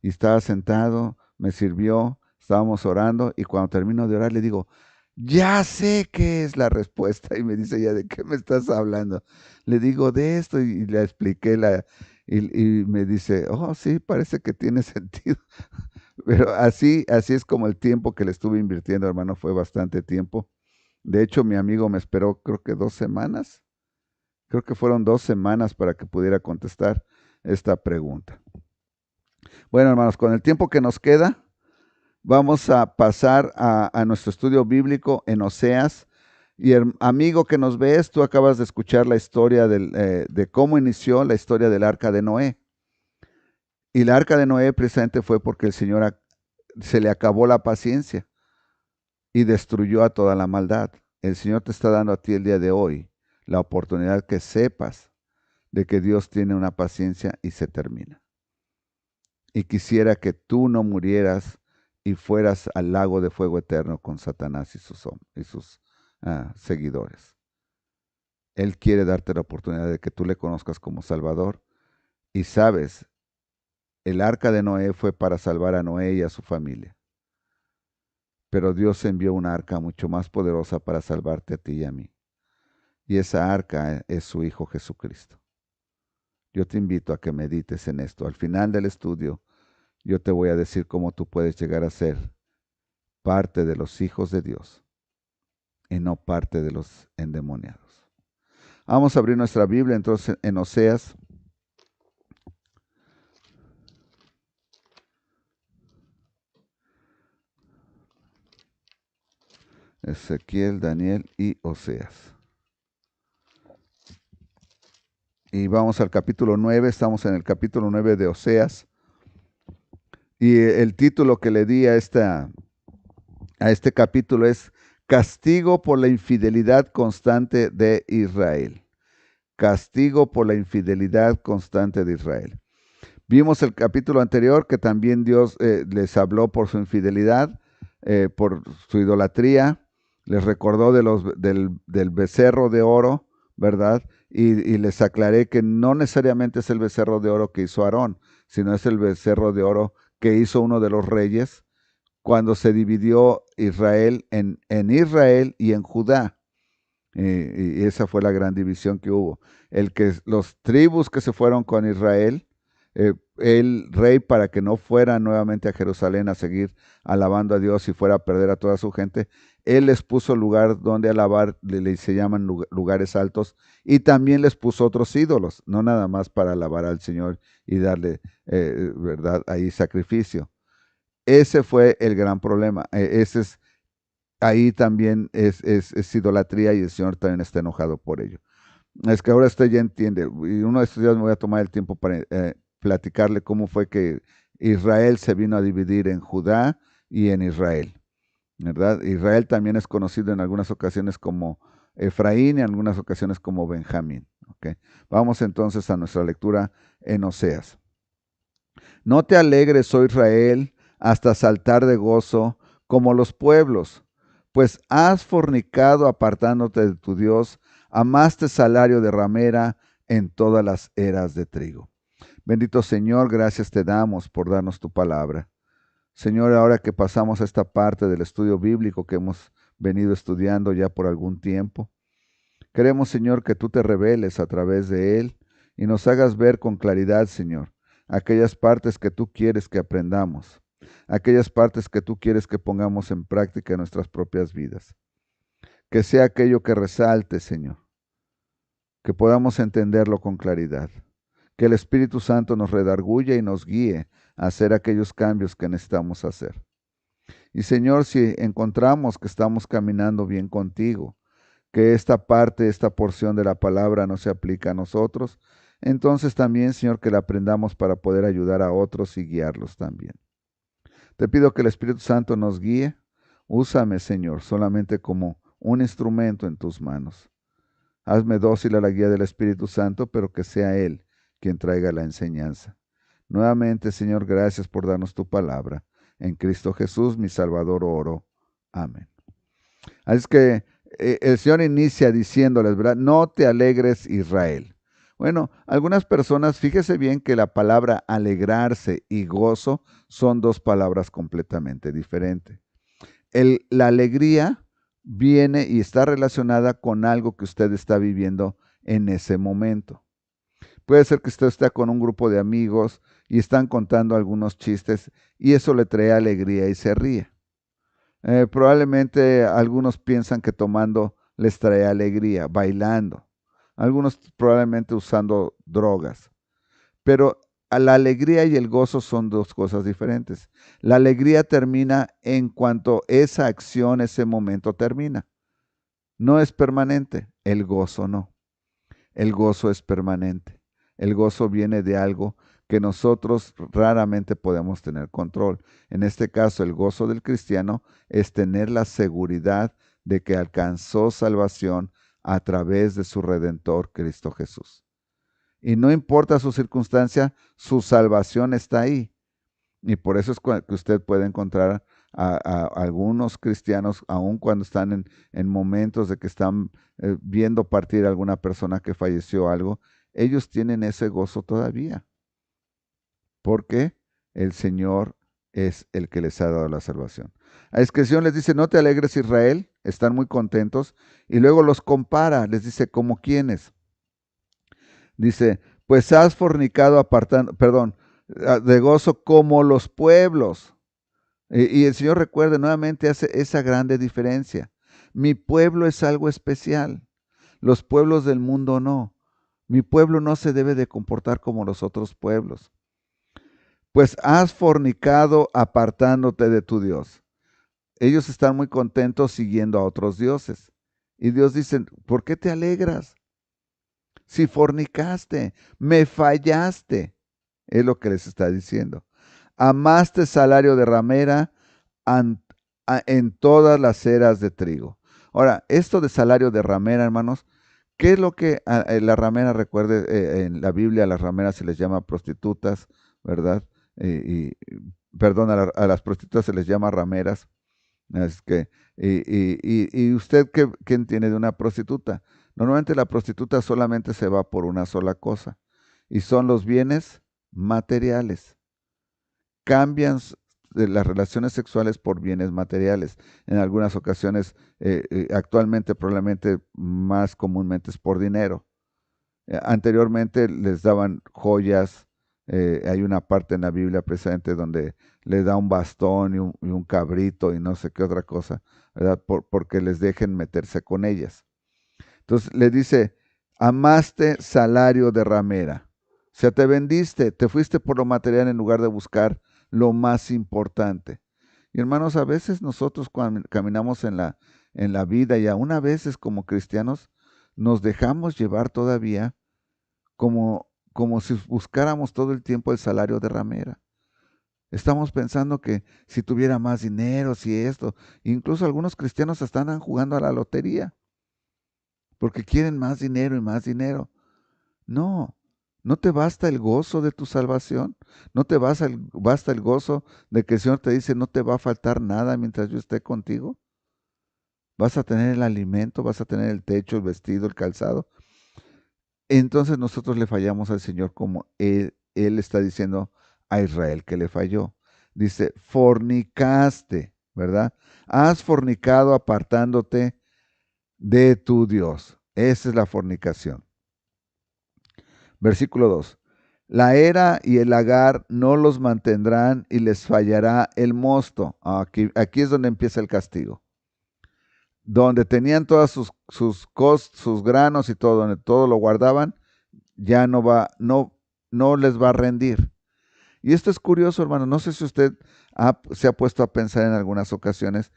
Y estaba sentado, me sirvió, estábamos orando, y cuando termino de orar le digo, ya sé qué es la respuesta. Y me dice ella, ¿de qué me estás hablando? Le digo, de esto, y le expliqué y me dice, oh, sí, parece que tiene sentido. Pero así es como el tiempo que le estuve invirtiendo, hermano, fue bastante tiempo. De hecho, mi amigo me esperó, creo que 2 semanas. Creo que fueron 2 semanas para que pudiera contestar esta pregunta. Bueno, hermanos, con el tiempo que nos queda, vamos a pasar a nuestro estudio bíblico en Oseas. Y el amigo que nos ves, tú acabas de escuchar la historia de cómo inició la historia del arca de Noé. Y la arca de Noé precisamente fue porque el Señor se le acabó la paciencia y destruyó a toda la maldad. El Señor te está dando a ti el día de hoy la oportunidad que sepas de que Dios tiene una paciencia y se termina. Y quisiera que tú no murieras y fueras al lago de fuego eterno con Satanás y sus seguidores. Él quiere darte la oportunidad de que tú le conozcas como Salvador. Y sabes, el arca de Noé fue para salvar a Noé y a su familia. Pero Dios envió una arca mucho más poderosa para salvarte a ti y a mí. Y esa arca es su Hijo Jesucristo. Yo te invito a que medites en esto. Al final del estudio, yo te voy a decir cómo tú puedes llegar a ser parte de los hijos de Dios y no parte de los endemoniados. Vamos a abrir nuestra Biblia entonces en Oseas. Ezequiel, Daniel y Oseas. Y vamos al capítulo 9, estamos en el capítulo 9 de Oseas. Y el título que le di a este capítulo es Castigo por la infidelidad constante de Israel. Castigo por la infidelidad constante de Israel. Vimos el capítulo anterior que también Dios les habló por su infidelidad, por su idolatría, les recordó del becerro de oro, ¿verdad? Y les aclaré que no necesariamente es el becerro de oro que hizo Aarón, sino es el becerro de oro que hizo uno de los reyes cuando se dividió Israel en Israel y en Judá. Y esa fue la gran división que hubo. Los tribus que se fueron con Israel, el rey, para que no fuera nuevamente a Jerusalén a seguir alabando a Dios y fuera a perder a toda su gente, él les puso lugar donde alabar, se llaman lugares altos, y también les puso otros ídolos, no nada más para alabar al Señor y darle, verdad, ahí sacrificio. Ese fue el gran problema. Ahí también es idolatría, y el Señor también está enojado por ello. Es que ahora usted ya entiende, y uno de estos días me voy a tomar el tiempo para platicarle cómo fue que Israel se vino a dividir en Judá y en Israel, ¿verdad? Israel también es conocido en algunas ocasiones como Efraín y en algunas ocasiones como Benjamín. ¿Ok? Vamos entonces a nuestra lectura en Oseas. No te alegres, oh Israel, hasta saltar de gozo como los pueblos, pues has fornicado apartándote de tu Dios, amaste salario de ramera en todas las eras de trigo. Bendito Señor, gracias te damos por darnos tu palabra. Señor, ahora que pasamos a esta parte del estudio bíblico que hemos venido estudiando ya por algún tiempo, queremos, Señor, que tú te reveles a través de él y nos hagas ver con claridad, Señor, aquellas partes que tú quieres que aprendamos, aquellas partes que tú quieres que pongamos en práctica en nuestras propias vidas. Que sea aquello que resalte, Señor, que podamos entenderlo con claridad. Que el Espíritu Santo nos redarguya y nos guíe a hacer aquellos cambios que necesitamos hacer. Y Señor, si encontramos que estamos caminando bien contigo, que esta parte, esta porción de la palabra no se aplica a nosotros, entonces también, Señor, que la aprendamos para poder ayudar a otros y guiarlos también. Te pido que el Espíritu Santo nos guíe. Úsame, Señor, solamente como un instrumento en tus manos. Hazme dócil a la guía del Espíritu Santo, pero que sea Él quien traiga la enseñanza. Nuevamente, Señor, gracias por darnos tu palabra. En Cristo Jesús, mi Salvador, oro. Amén. Así es que el Señor inicia diciéndoles, ¿verdad? No te alegres, Israel. Bueno, algunas personas, fíjese bien que la palabra alegrarse y gozo son dos palabras completamente diferentes. La alegría viene y está relacionada con algo que usted está viviendo en ese momento. Puede ser que usted esté con un grupo de amigos y están contando algunos chistes y eso le trae alegría y se ríe. Probablemente algunos piensan que tomando les trae alegría, bailando. Algunos probablemente usando drogas. Pero la alegría y el gozo son dos cosas diferentes. La alegría termina en cuanto esa acción, ese momento termina. No es permanente, el gozo no. El gozo es permanente. El gozo viene de algo que nosotros raramente podemos tener control. En este caso, el gozo del cristiano es tener la seguridad de que alcanzó salvación a través de su Redentor, Cristo Jesús. Y no importa su circunstancia, su salvación está ahí. Y por eso es que usted puede encontrar a algunos cristianos, aun cuando están en momentos de que están viendo partir a alguna persona que falleció algo, ellos tienen ese gozo todavía. Porque el Señor es el que les ha dado la salvación. A es que el Señor les dice, no te alegres, Israel, están muy contentos, y luego los compara, les dice, ¿como quiénes? Dice, pues has fornicado apartando, perdón, de gozo como los pueblos. Y el Señor recuerda nuevamente hace esa grande diferencia. Mi pueblo es algo especial. Los pueblos del mundo no. Mi pueblo no se debe de comportar como los otros pueblos. Pues has fornicado apartándote de tu Dios. Ellos están muy contentos siguiendo a otros dioses. Y Dios dice, ¿por qué te alegras? Si fornicaste, me fallaste, es lo que les está diciendo. Amaste salario de ramera en todas las eras de trigo. Ahora, esto de salario de ramera, hermanos, ¿qué es lo que la ramera, recuerde, en la Biblia a las rameras se les llama prostitutas, ¿verdad? Perdón, a las prostitutas se les llama rameras. Es que, y usted, ¿qué entiende de una prostituta? Normalmente la prostituta solamente se va por una sola cosa, y son los bienes materiales. Cambian de las relaciones sexuales por bienes materiales. En algunas ocasiones, actualmente probablemente más comúnmente es por dinero. Anteriormente les daban joyas. Hay una parte en la Biblia precisamente donde les da un bastón y un cabrito y no sé qué otra cosa, ¿verdad? Porque les dejen meterse con ellas. Entonces le dice, amaste salario de ramera. O sea, te vendiste, te fuiste por lo material en lugar de buscar lo más importante. Y hermanos, a veces nosotros cuando caminamos en la vida y aún a veces como cristianos, nos dejamos llevar todavía como si buscáramos todo el tiempo el salario de ramera. Estamos pensando que si tuviera más dinero, si esto, incluso algunos cristianos están jugando a la lotería porque quieren más dinero y más dinero. No, ¿no te basta el gozo de tu salvación? ¿No te basta el gozo de que el Señor te dice no te va a faltar nada mientras yo esté contigo? Vas a tener el alimento, vas a tener el techo, el vestido, el calzado. Entonces nosotros le fallamos al Señor como Él está diciendo a Israel que le falló. Dice, fornicaste, ¿verdad? Has fornicado apartándote de tu Dios. Esa es la fornicación. Versículo 2. La era y el lagar no los mantendrán y les fallará el mosto. Aquí es donde empieza el castigo. Donde tenían todas sus granos y todo, donde todo lo guardaban, ya no les va a rendir. Y esto es curioso, hermano. No sé si usted se ha puesto a pensar en algunas ocasiones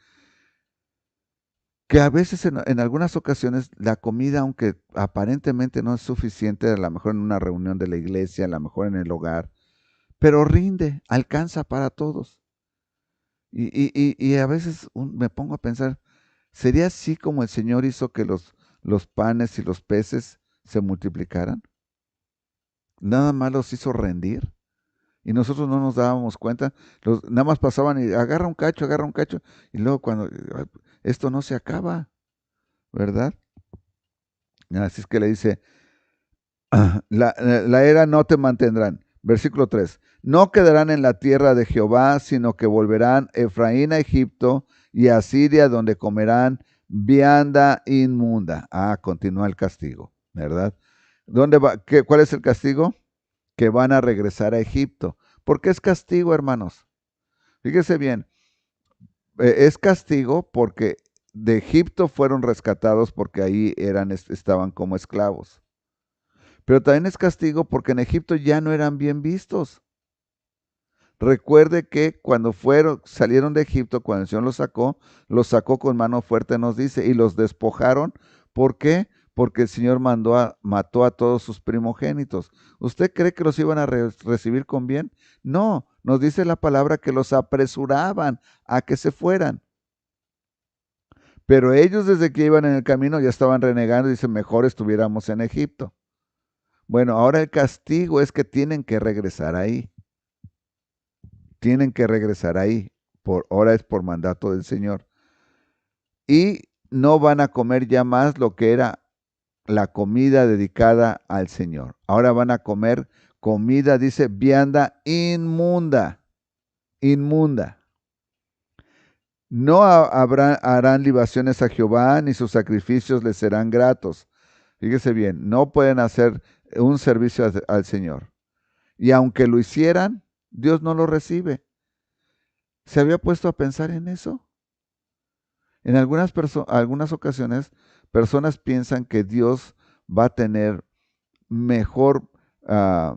que a veces en algunas ocasiones la comida, aunque aparentemente no es suficiente, a lo mejor en una reunión de la iglesia, a lo mejor en el hogar, pero rinde, alcanza para todos. Y a veces me pongo a pensar, ¿sería así como el Señor hizo que los panes y los peces se multiplicaran? Nada más los hizo rendir. Y nosotros no nos dábamos cuenta, nada más pasaban y agarra un cacho, y luego cuando esto no se acaba, ¿verdad? Así es que le dice, la era no te mantendrán. Versículo 3, no quedarán en la tierra de Jehová, sino que volverán Efraín a Egipto y a Siria, donde comerán vianda inmunda. Continúa el castigo, ¿verdad? ¿Dónde va? ¿Cuál es el castigo? Que van a regresar a Egipto. ¿Por qué es castigo, hermanos? Fíjese bien, es castigo porque de Egipto fueron rescatados porque ahí estaban como esclavos. Pero también es castigo porque en Egipto ya no eran bien vistos. Recuerde que cuando salieron de Egipto, cuando el Señor los sacó con mano fuerte, nos dice, y los despojaron. ¿Por qué? Porque el Señor mató a todos sus primogénitos. ¿Usted cree que los iban a recibir con bien? No, nos dice la palabra que los apresuraban a que se fueran. Pero ellos desde que iban en el camino ya estaban renegando y dicen, mejor estuviéramos en Egipto. Bueno, ahora el castigo es que tienen que regresar ahí. Tienen que regresar ahí. Ahora es por mandato del Señor. Y no van a comer ya más lo que era la comida dedicada al Señor. Ahora van a comer comida, dice, vianda inmunda. Inmunda. No harán libaciones a Jehová, ni sus sacrificios les serán gratos. Fíjese bien, no pueden hacer un servicio al Señor. Y aunque lo hicieran, Dios no lo recibe. ¿Se había puesto a pensar en eso? En algunas ocasiones, personas piensan que Dios va a tener mejor, va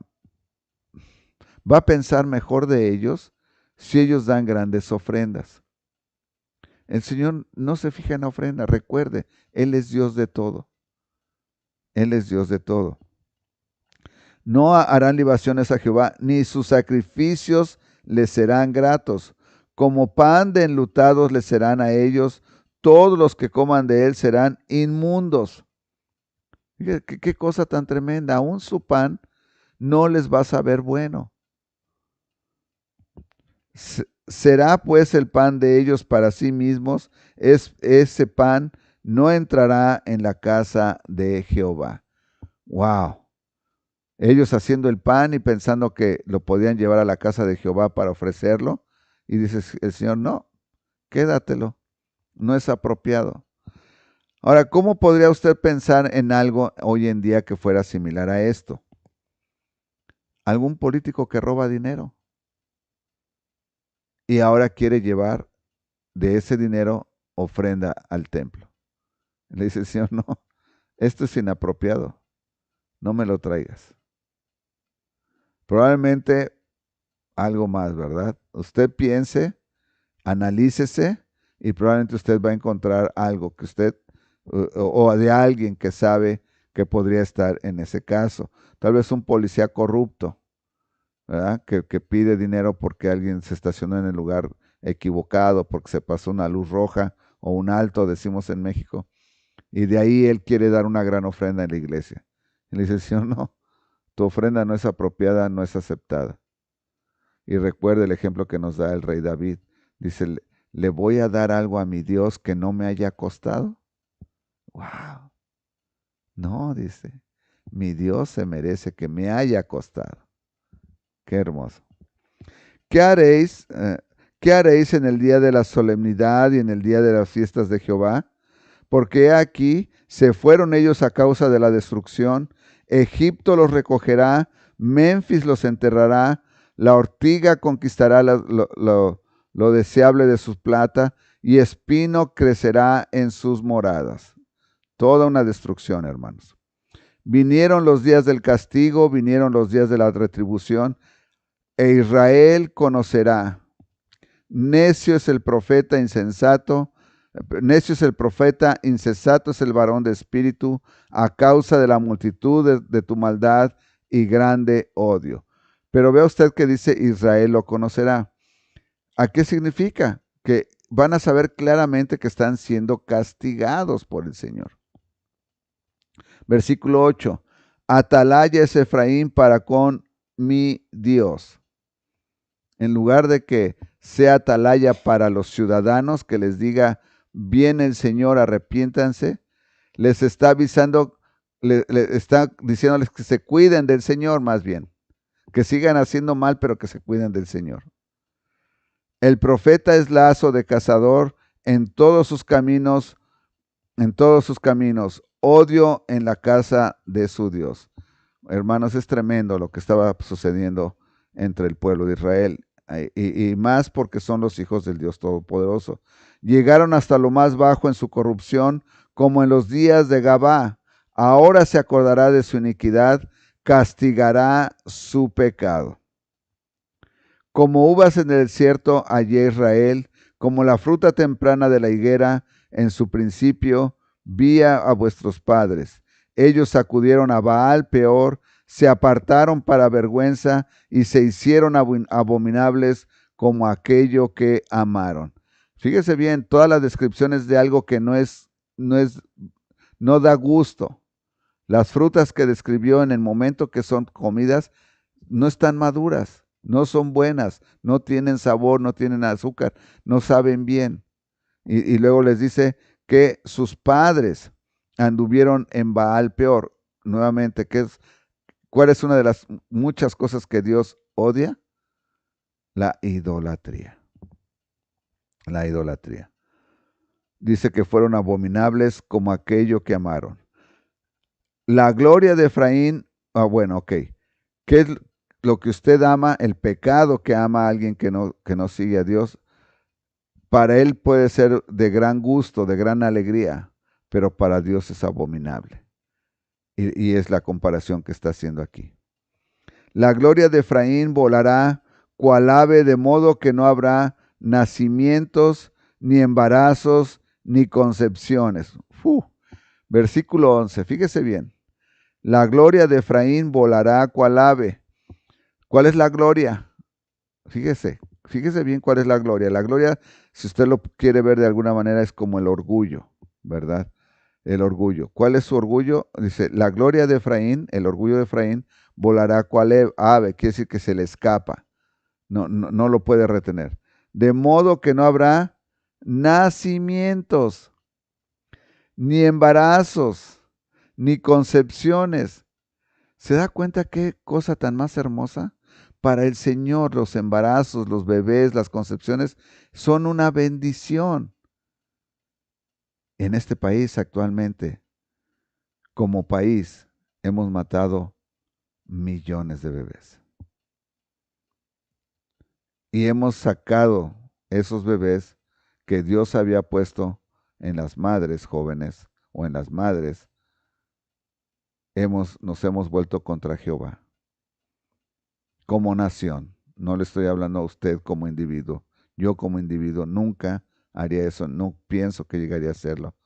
a pensar mejor de ellos si ellos dan grandes ofrendas. El Señor no se fija en la ofrenda, recuerde, Él es Dios de todo. Él es Dios de todo. No harán libaciones a Jehová, ni sus sacrificios les serán gratos. Como pan de enlutados les serán a ellos todos los que coman de él serán inmundos. Fíjate qué cosa tan tremenda. Aún su pan no les va a saber bueno. Será pues el pan de ellos para sí mismos, ese pan no entrará en la casa de Jehová. ¡Wow! Ellos haciendo el pan y pensando que lo podían llevar a la casa de Jehová para ofrecerlo. Y dice el Señor, no, quédatelo, no es apropiado. Ahora, ¿cómo podría usted pensar en algo hoy en día que fuera similar a esto? Algún político que roba dinero y ahora quiere llevar de ese dinero ofrenda al templo. Le dice el Señor, no, esto es inapropiado, no me lo traigas. Probablemente algo más, ¿verdad? Usted piense, analícese y probablemente usted va a encontrar algo que usted o de alguien que sabe que podría estar en ese caso. Tal vez un policía corrupto, ¿verdad? Que pide dinero porque alguien se estacionó en el lugar equivocado, porque se pasó una luz roja o un alto, decimos en México, y de ahí él quiere dar una gran ofrenda en la iglesia. Y le dice, Señor, no, tu ofrenda no es apropiada, no es aceptada. Y recuerda el ejemplo que nos da el rey David. Dice, ¿le voy a dar algo a mi Dios que no me haya costado? ¡Wow! No, dice, mi Dios se merece que me haya costado. Qué hermoso. ¿Qué haréis? ¿Qué haréis en el día de la solemnidad y en el día de las fiestas de Jehová? Porque aquí se fueron ellos a causa de la destrucción. Egipto los recogerá, Memphis los enterrará, la ortiga conquistará lo deseable de su plata, y espino crecerá en sus moradas. Toda una destrucción, hermanos. Vinieron los días del castigo, vinieron los días de la retribución, e Israel conocerá. Necio es el profeta insensato, necio es el profeta, insensato es el varón de espíritu, a causa de la multitud de tu maldad y grande odio. Pero vea usted que dice Israel lo conocerá. ¿A qué significa? Que van a saber claramente que están siendo castigados por el Señor. Versículo 8. Atalaya es Efraín para con mi Dios. En lugar de que sea atalaya para los ciudadanos, que les diga, viene el Señor, arrepiéntanse, les está avisando, le está diciéndoles que se cuiden del Señor más bien, que sigan haciendo mal, pero que se cuiden del Señor. El profeta es lazo de cazador en todos sus caminos, odio en la casa de su Dios. Hermanos, es tremendo lo que estaba sucediendo entre el pueblo de Israel. Y más porque son los hijos del Dios Todopoderoso. Llegaron hasta lo más bajo en su corrupción, como en los días de Gabá. Ahora se acordará de su iniquidad, castigará su pecado. Como uvas en el desierto hallé Israel, como la fruta temprana de la higuera en su principio, vi a vuestros padres. Ellos sacudieron a Baal Peor, se apartaron para vergüenza y se hicieron abominables como aquello que amaron. Fíjese bien, todas las descripciones de algo que no da gusto. Las frutas que describió en el momento que son comidas no están maduras, no son buenas, no tienen sabor, no tienen azúcar, no saben bien. Y luego les dice que sus padres anduvieron en Baal Peor. Nuevamente, ¿cuál es una de las muchas cosas que Dios odia? La idolatría. La idolatría. Dice que fueron abominables como aquello que amaron. La gloria de Efraín, bueno, ok. ¿Qué es lo que usted ama? El pecado que ama a alguien que no sigue a Dios. Para él puede ser de gran gusto, de gran alegría, pero para Dios es abominable. Y es la comparación que está haciendo aquí. La gloria de Efraín volará cual ave, de modo que no habrá nacimientos, ni embarazos, ni concepciones. Versículo 11, fíjese bien. La gloria de Efraín volará cual ave. ¿Cuál es la gloria? Fíjese bien cuál es la gloria. La gloria si usted lo quiere ver de alguna manera, es como el orgullo, ¿verdad? El orgullo. ¿Cuál es su orgullo? Dice, la gloria de Efraín, el orgullo de Efraín, volará cual ave, quiere decir que se le escapa, no lo puede retener. De modo que no habrá nacimientos, ni embarazos, ni concepciones. ¿Se da cuenta qué cosa tan más hermosa? Para el Señor, los embarazos, los bebés, las concepciones son una bendición. En este país actualmente, como país, hemos matado millones de bebés. Y hemos sacado esos bebés que Dios había puesto en las madres jóvenes o en las madres. Nos hemos vuelto contra Jehová. Como nación, no le estoy hablando a usted como individuo. Yo como individuo nunca haría eso, no pienso que llegaría a hacerlo.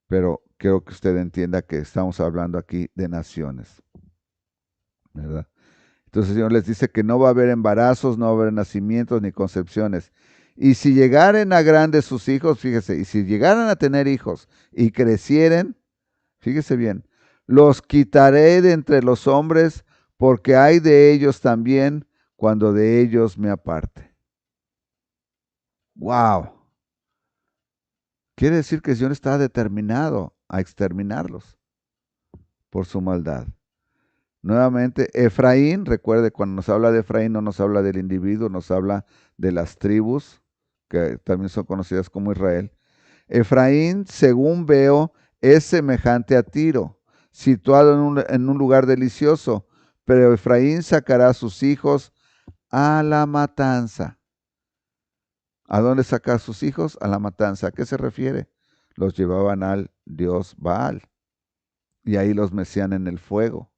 Pero quiero que usted entienda que estamos hablando aquí de naciones, ¿verdad? Entonces el Señor les dice que no va a haber embarazos, no va a haber nacimientos ni concepciones. Y si llegaren a grandes sus hijos, fíjese, y si llegaran a tener hijos y crecieren, fíjese bien, los quitaré de entre los hombres, porque hay de ellos también cuando de ellos me aparte. ¡Wow! Quiere decir que el Señor está determinado a exterminarlos por su maldad. Nuevamente, Efraín, recuerde, cuando nos habla de Efraín no nos habla del individuo, nos habla de las tribus, que también son conocidas como Israel. Efraín, según veo, es semejante a Tiro, situado en un lugar delicioso, pero Efraín sacará a sus hijos a la matanza. ¿A dónde saca a sus hijos? A la matanza. ¿A qué se refiere? Los llevaban al dios Baal y ahí los mecían en el fuego.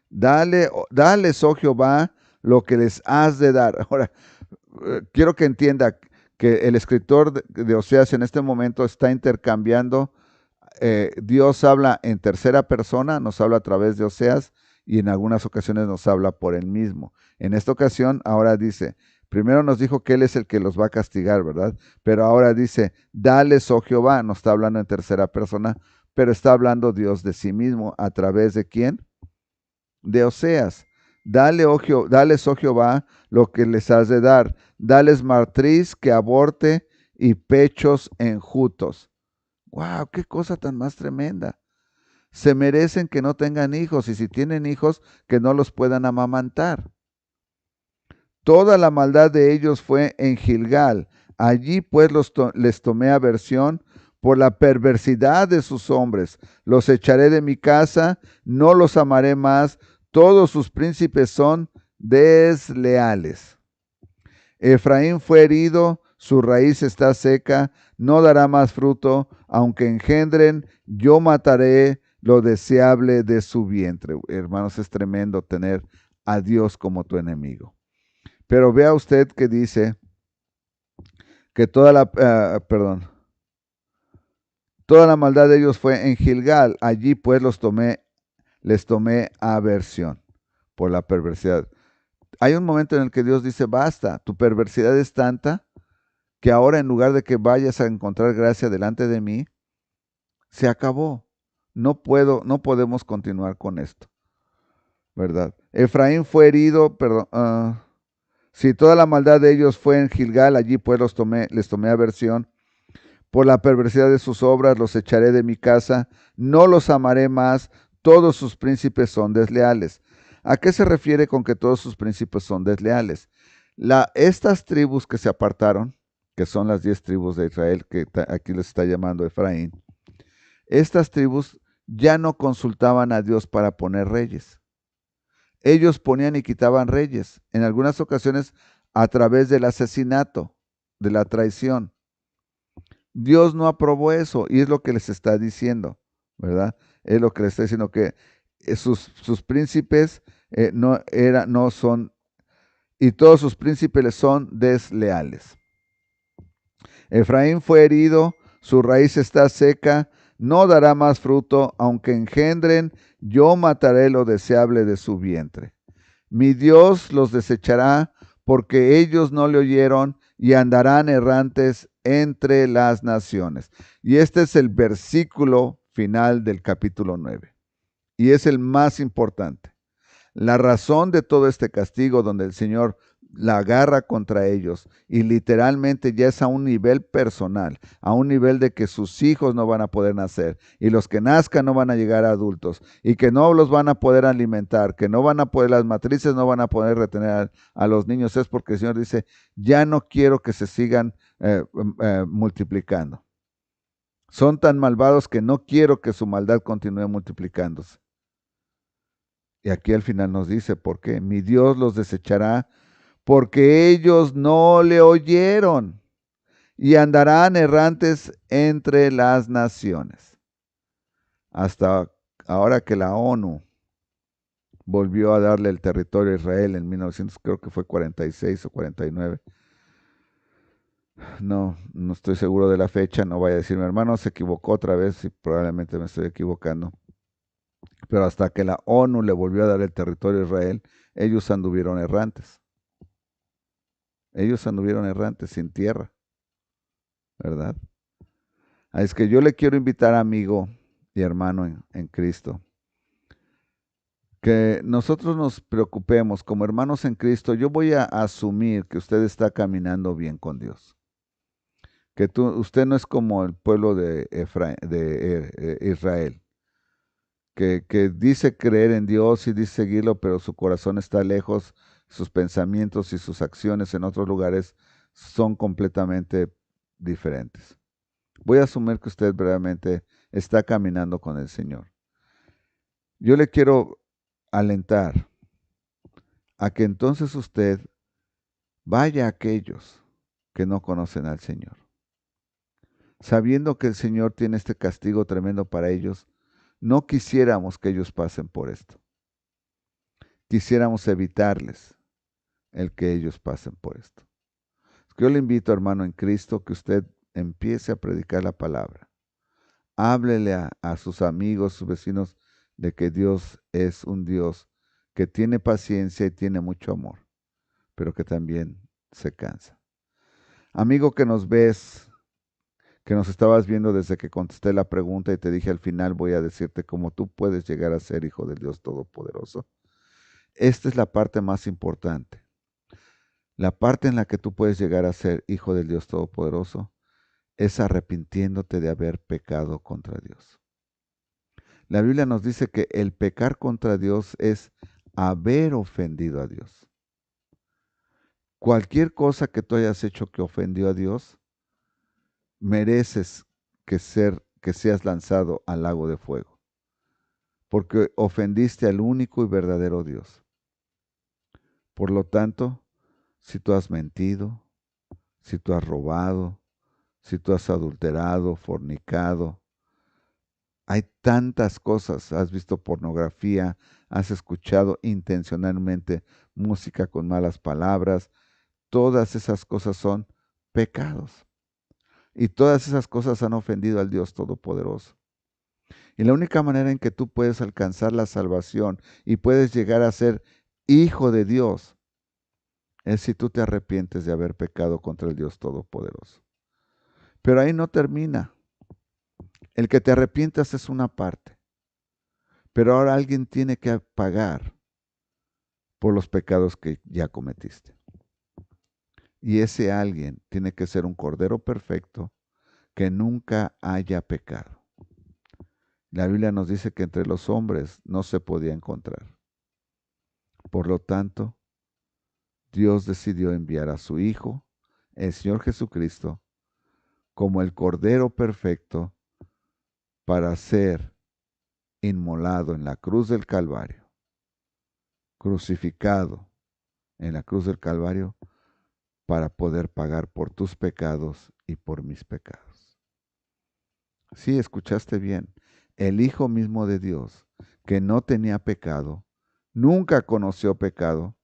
Dale, oh Jehová, lo que les has de dar. Ahora, quiero que entienda que el escritor de Oseas en este momento está intercambiando. Dios habla en tercera persona, nos habla a través de Oseas y en algunas ocasiones nos habla por él mismo. En esta ocasión, ahora dice, primero nos dijo que Él es el que los va a castigar, ¿verdad? Pero ahora dice, dales, oh Jehová, no está hablando en tercera persona, pero está hablando Dios de sí mismo. ¿A través de quién? De Oseas. Dales, oh Jehová, lo que les has de dar. Dales matriz que aborte y pechos enjutos. ¡Wow! ¡Qué cosa tan más tremenda! Se merecen que no tengan hijos y si tienen hijos, que no los puedan amamantar. Toda la maldad de ellos fue en Gilgal. Allí pues les tomé aversión por la perversidad de sus hombres. Los echaré de mi casa, no los amaré más. Todos sus príncipes son desleales. Efraín fue herido, su raíz está seca, no dará más fruto, aunque engendren, yo mataré lo deseable de su vientre. Hermanos, es tremendo tener a Dios como tu enemigo. Pero vea usted que dice que toda la maldad de ellos fue en Gilgal. Allí pues les tomé aversión por la perversidad. Hay un momento en el que Dios dice, basta, tu perversidad es tanta que ahora en lugar de que vayas a encontrar gracia delante de mí, se acabó. No podemos continuar con esto, ¿verdad? Efraín fue herido, si toda la maldad de ellos fue en Gilgal, allí pues les tomé aversión. Por la perversidad de sus obras los echaré de mi casa, no los amaré más, todos sus príncipes son desleales. ¿A qué se refiere con que todos sus príncipes son desleales? Estas tribus que se apartaron, que son las 10 tribus de Israel, que aquí les está llamando Efraín, estas tribus ya no consultaban a Dios para poner reyes. Ellos ponían y quitaban reyes, en algunas ocasiones a través del asesinato, de la traición. Dios no aprobó eso y es lo que les está diciendo, ¿verdad? Es lo que les está diciendo que sus príncipes no son, y todos sus príncipes son desleales. Efraín fue herido, su raíz está seca, no dará más fruto, aunque engendren, yo mataré lo deseable de su vientre. Mi Dios los desechará porque ellos no le oyeron y andarán errantes entre las naciones. Y este es el versículo final del capítulo 9. Y es el más importante. La razón de todo este castigo donde el Señor la agarra contra ellos y literalmente ya es a un nivel personal, a un nivel de que sus hijos no van a poder nacer y los que nazcan no van a llegar a adultos y que no los van a poder alimentar, que no van a poder, las matrices no van a poder retener a los niños, es porque el Señor dice, ya no quiero que se sigan multiplicando. Son tan malvados que no quiero que su maldad continúe multiplicándose. Y aquí al final nos dice, ¿por qué? Mi Dios los desechará porque ellos no le oyeron y andarán errantes entre las naciones. Hasta ahora que la ONU volvió a darle el territorio a Israel en 1900, creo que fue 46 o 49. No estoy seguro de la fecha, no vaya a decir mi hermano se equivocó otra vez y probablemente me estoy equivocando. Pero hasta que la ONU le volvió a dar el territorio a Israel, ellos anduvieron errantes. Ellos anduvieron errantes sin tierra, ¿verdad? Es que yo le quiero invitar, amigo y hermano en Cristo, que nosotros nos preocupemos como hermanos en Cristo. Yo voy a asumir que usted está caminando bien con Dios. Que usted no es como el pueblo de Israel, que dice creer en Dios y dice seguirlo, pero su corazón está lejos, sus pensamientos y sus acciones en otros lugares son completamente diferentes. Voy a asumir que usted verdaderamente está caminando con el Señor. Yo le quiero alentar a que entonces usted vaya a aquellos que no conocen al Señor. Sabiendo que el Señor tiene este castigo tremendo para ellos, no quisiéramos que ellos pasen por esto. Quisiéramos evitarles el que ellos pasen por esto. Yo le invito, hermano en Cristo, que usted empiece a predicar la palabra. Háblele a sus amigos, sus vecinos, de que Dios es un Dios que tiene paciencia y tiene mucho amor, pero que también se cansa. Amigo que nos ves, que nos estabas viendo desde que contesté la pregunta y te dije al final voy a decirte cómo tú puedes llegar a ser hijo del Dios Todopoderoso. Esta es la parte más importante. La parte en la que tú puedes llegar a ser hijo del Dios Todopoderoso es arrepintiéndote de haber pecado contra Dios. La Biblia nos dice que el pecar contra Dios es haber ofendido a Dios. Cualquier cosa que tú hayas hecho que ofendió a Dios, mereces que seas lanzado al lago de fuego, porque ofendiste al único y verdadero Dios. Por lo tanto, si tú has mentido, si tú has robado, si tú has adulterado, fornicado, hay tantas cosas, has visto pornografía, has escuchado intencionalmente música con malas palabras, todas esas cosas son pecados. Y todas esas cosas han ofendido al Dios Todopoderoso. Y la única manera en que tú puedes alcanzar la salvación y puedes llegar a ser hijo de Dios es si tú te arrepientes de haber pecado contra el Dios Todopoderoso. Pero ahí no termina. El que te arrepientas es una parte. Pero ahora alguien tiene que pagar por los pecados que ya cometiste. Y ese alguien tiene que ser un cordero perfecto que nunca haya pecado. La Biblia nos dice que entre los hombres no se podía encontrar. Por lo tanto, Dios decidió enviar a su Hijo, el Señor Jesucristo, como el cordero perfecto para ser inmolado en la cruz del Calvario, crucificado en la cruz del Calvario para poder pagar por tus pecados y por mis pecados. Sí, escuchaste bien. El Hijo mismo de Dios, que no tenía pecado, nunca conoció pecado,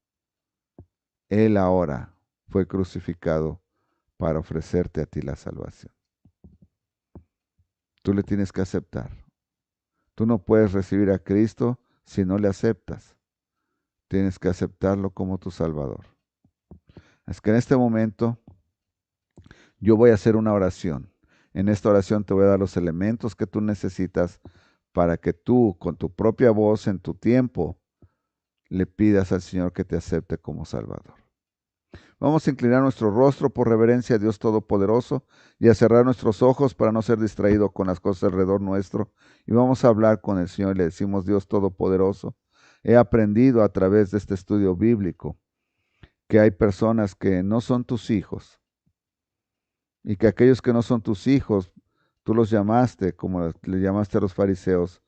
Él ahora fue crucificado para ofrecerte a ti la salvación. Tú le tienes que aceptar. Tú no puedes recibir a Cristo si no le aceptas. Tienes que aceptarlo como tu Salvador. Es que en este momento yo voy a hacer una oración. En esta oración te voy a dar los elementos que tú necesitas para que tú, con tu propia voz, en tu tiempo, le pidas al Señor que te acepte como Salvador. Vamos a inclinar nuestro rostro por reverencia a Dios Todopoderoso y a cerrar nuestros ojos para no ser distraídos con las cosas alrededor nuestro. Y vamos a hablar con el Señor y le decimos: Dios Todopoderoso, he aprendido a través de este estudio bíblico que hay personas que no son tus hijos y que aquellos que no son tus hijos, tú los llamaste, como le llamaste a los fariseos,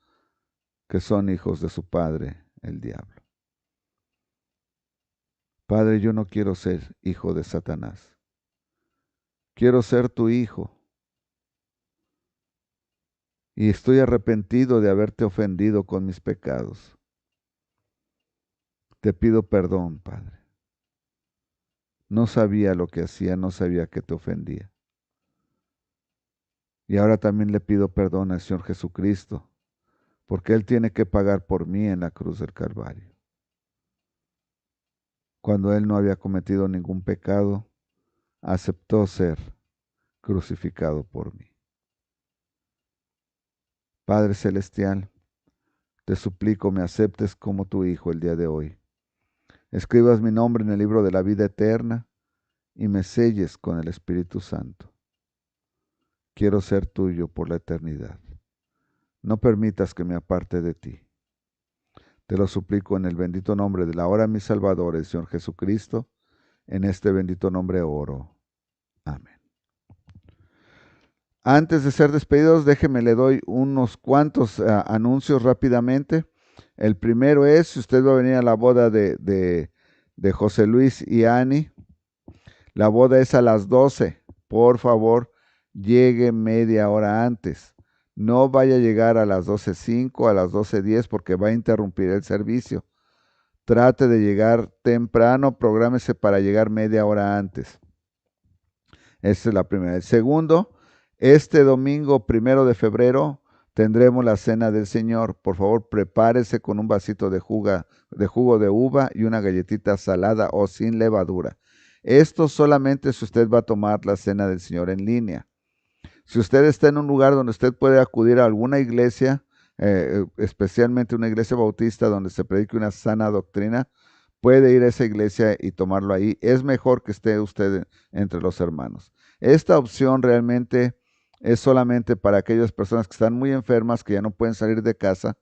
que son hijos de su padre, el diablo. Padre, yo no quiero ser hijo de Satanás. Quiero ser tu hijo. Y estoy arrepentido de haberte ofendido con mis pecados. Te pido perdón, Padre. No sabía lo que hacía, no sabía que te ofendía. Y ahora también le pido perdón al Señor Jesucristo, porque Él tiene que pagar por mí en la cruz del Calvario. Cuando Él no había cometido ningún pecado, aceptó ser crucificado por mí. Padre Celestial, te suplico me aceptes como tu Hijo el día de hoy. Escribas mi nombre en el libro de la vida eterna y me selles con el Espíritu Santo. Quiero ser tuyo por la eternidad. No permitas que me aparte de ti. Te lo suplico en el bendito nombre de la hora mi Salvador, el Señor Jesucristo. En este bendito nombre oro. Amén. Antes de ser despedidos, déjeme le doy unos cuantos anuncios rápidamente. El primero es, si usted va a venir a la boda de José Luis y Ani, la boda es a las 12. Por favor, llegue media hora antes. No vaya a llegar a las 12:05, a las 12:10, porque va a interrumpir el servicio. Trate de llegar temprano, prográmese para llegar media hora antes. Esa es la primera. El segundo, este domingo 1 de febrero tendremos la Cena del Señor. Por favor, prepárese con un vasito de jugo de uva y una galletita salada o sin levadura. Esto solamente si usted va a tomar la Cena del Señor en línea. Si usted está en un lugar donde usted puede acudir a alguna iglesia, especialmente una iglesia bautista donde se predique una sana doctrina, puede ir a esa iglesia y tomarlo ahí. Es mejor que esté usted entre los hermanos. Esta opción realmente es solamente para aquellas personas que están muy enfermas, que ya no pueden salir de casa,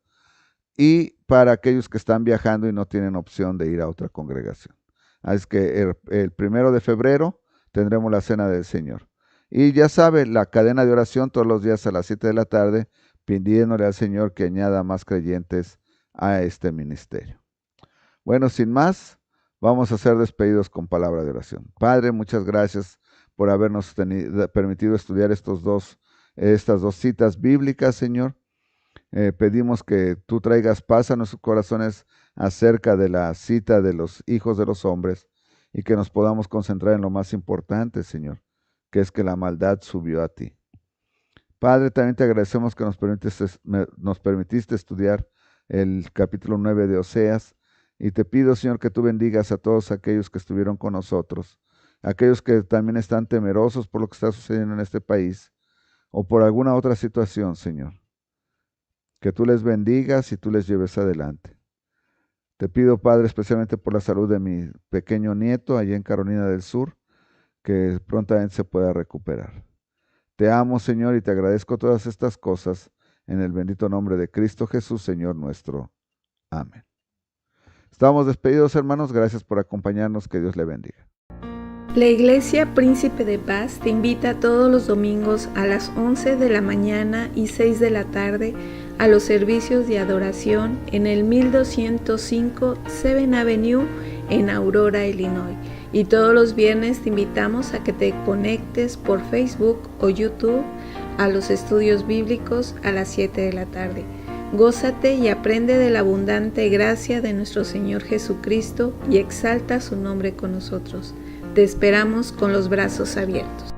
y para aquellos que están viajando y no tienen opción de ir a otra congregación. Así que el 1 de febrero tendremos la Cena del Señor. Y ya sabe, la cadena de oración todos los días a las 7 de la tarde, pidiéndole al Señor que añada más creyentes a este ministerio. Bueno, sin más, vamos a ser despedidos con palabra de oración. Padre, muchas gracias por habernos permitido estudiar estas dos citas bíblicas, Señor. Pedimos que tú traigas paz a nuestros corazones acerca de la cita de los hijos de los hombres y que nos podamos concentrar en lo más importante, Señor, que es que la maldad subió a ti. Padre, también te agradecemos que nos permitiste estudiar el capítulo 9 de Oseas, y te pido, Señor, que tú bendigas a todos aquellos que estuvieron con nosotros, aquellos que también están temerosos por lo que está sucediendo en este país o por alguna otra situación, Señor. Que tú les bendigas y tú les lleves adelante. Te pido, Padre, especialmente por la salud de mi pequeño nieto allá en Carolina del Sur, que prontamente se pueda recuperar. Te amo, Señor, y te agradezco todas estas cosas en el bendito nombre de Cristo Jesús, Señor nuestro. Amén. Estamos despedidos, hermanos. Gracias por acompañarnos. Que Dios le bendiga. La Iglesia Príncipe de Paz te invita todos los domingos a las 11 de la mañana y 6 de la tarde a los servicios de adoración en el 1205 7th Avenue en Aurora, Illinois. Y todos los viernes te invitamos a que te conectes por Facebook o YouTube a los estudios bíblicos a las 7 de la tarde. Gózate y aprende de la abundante gracia de nuestro Señor Jesucristo y exalta su nombre con nosotros. Te esperamos con los brazos abiertos.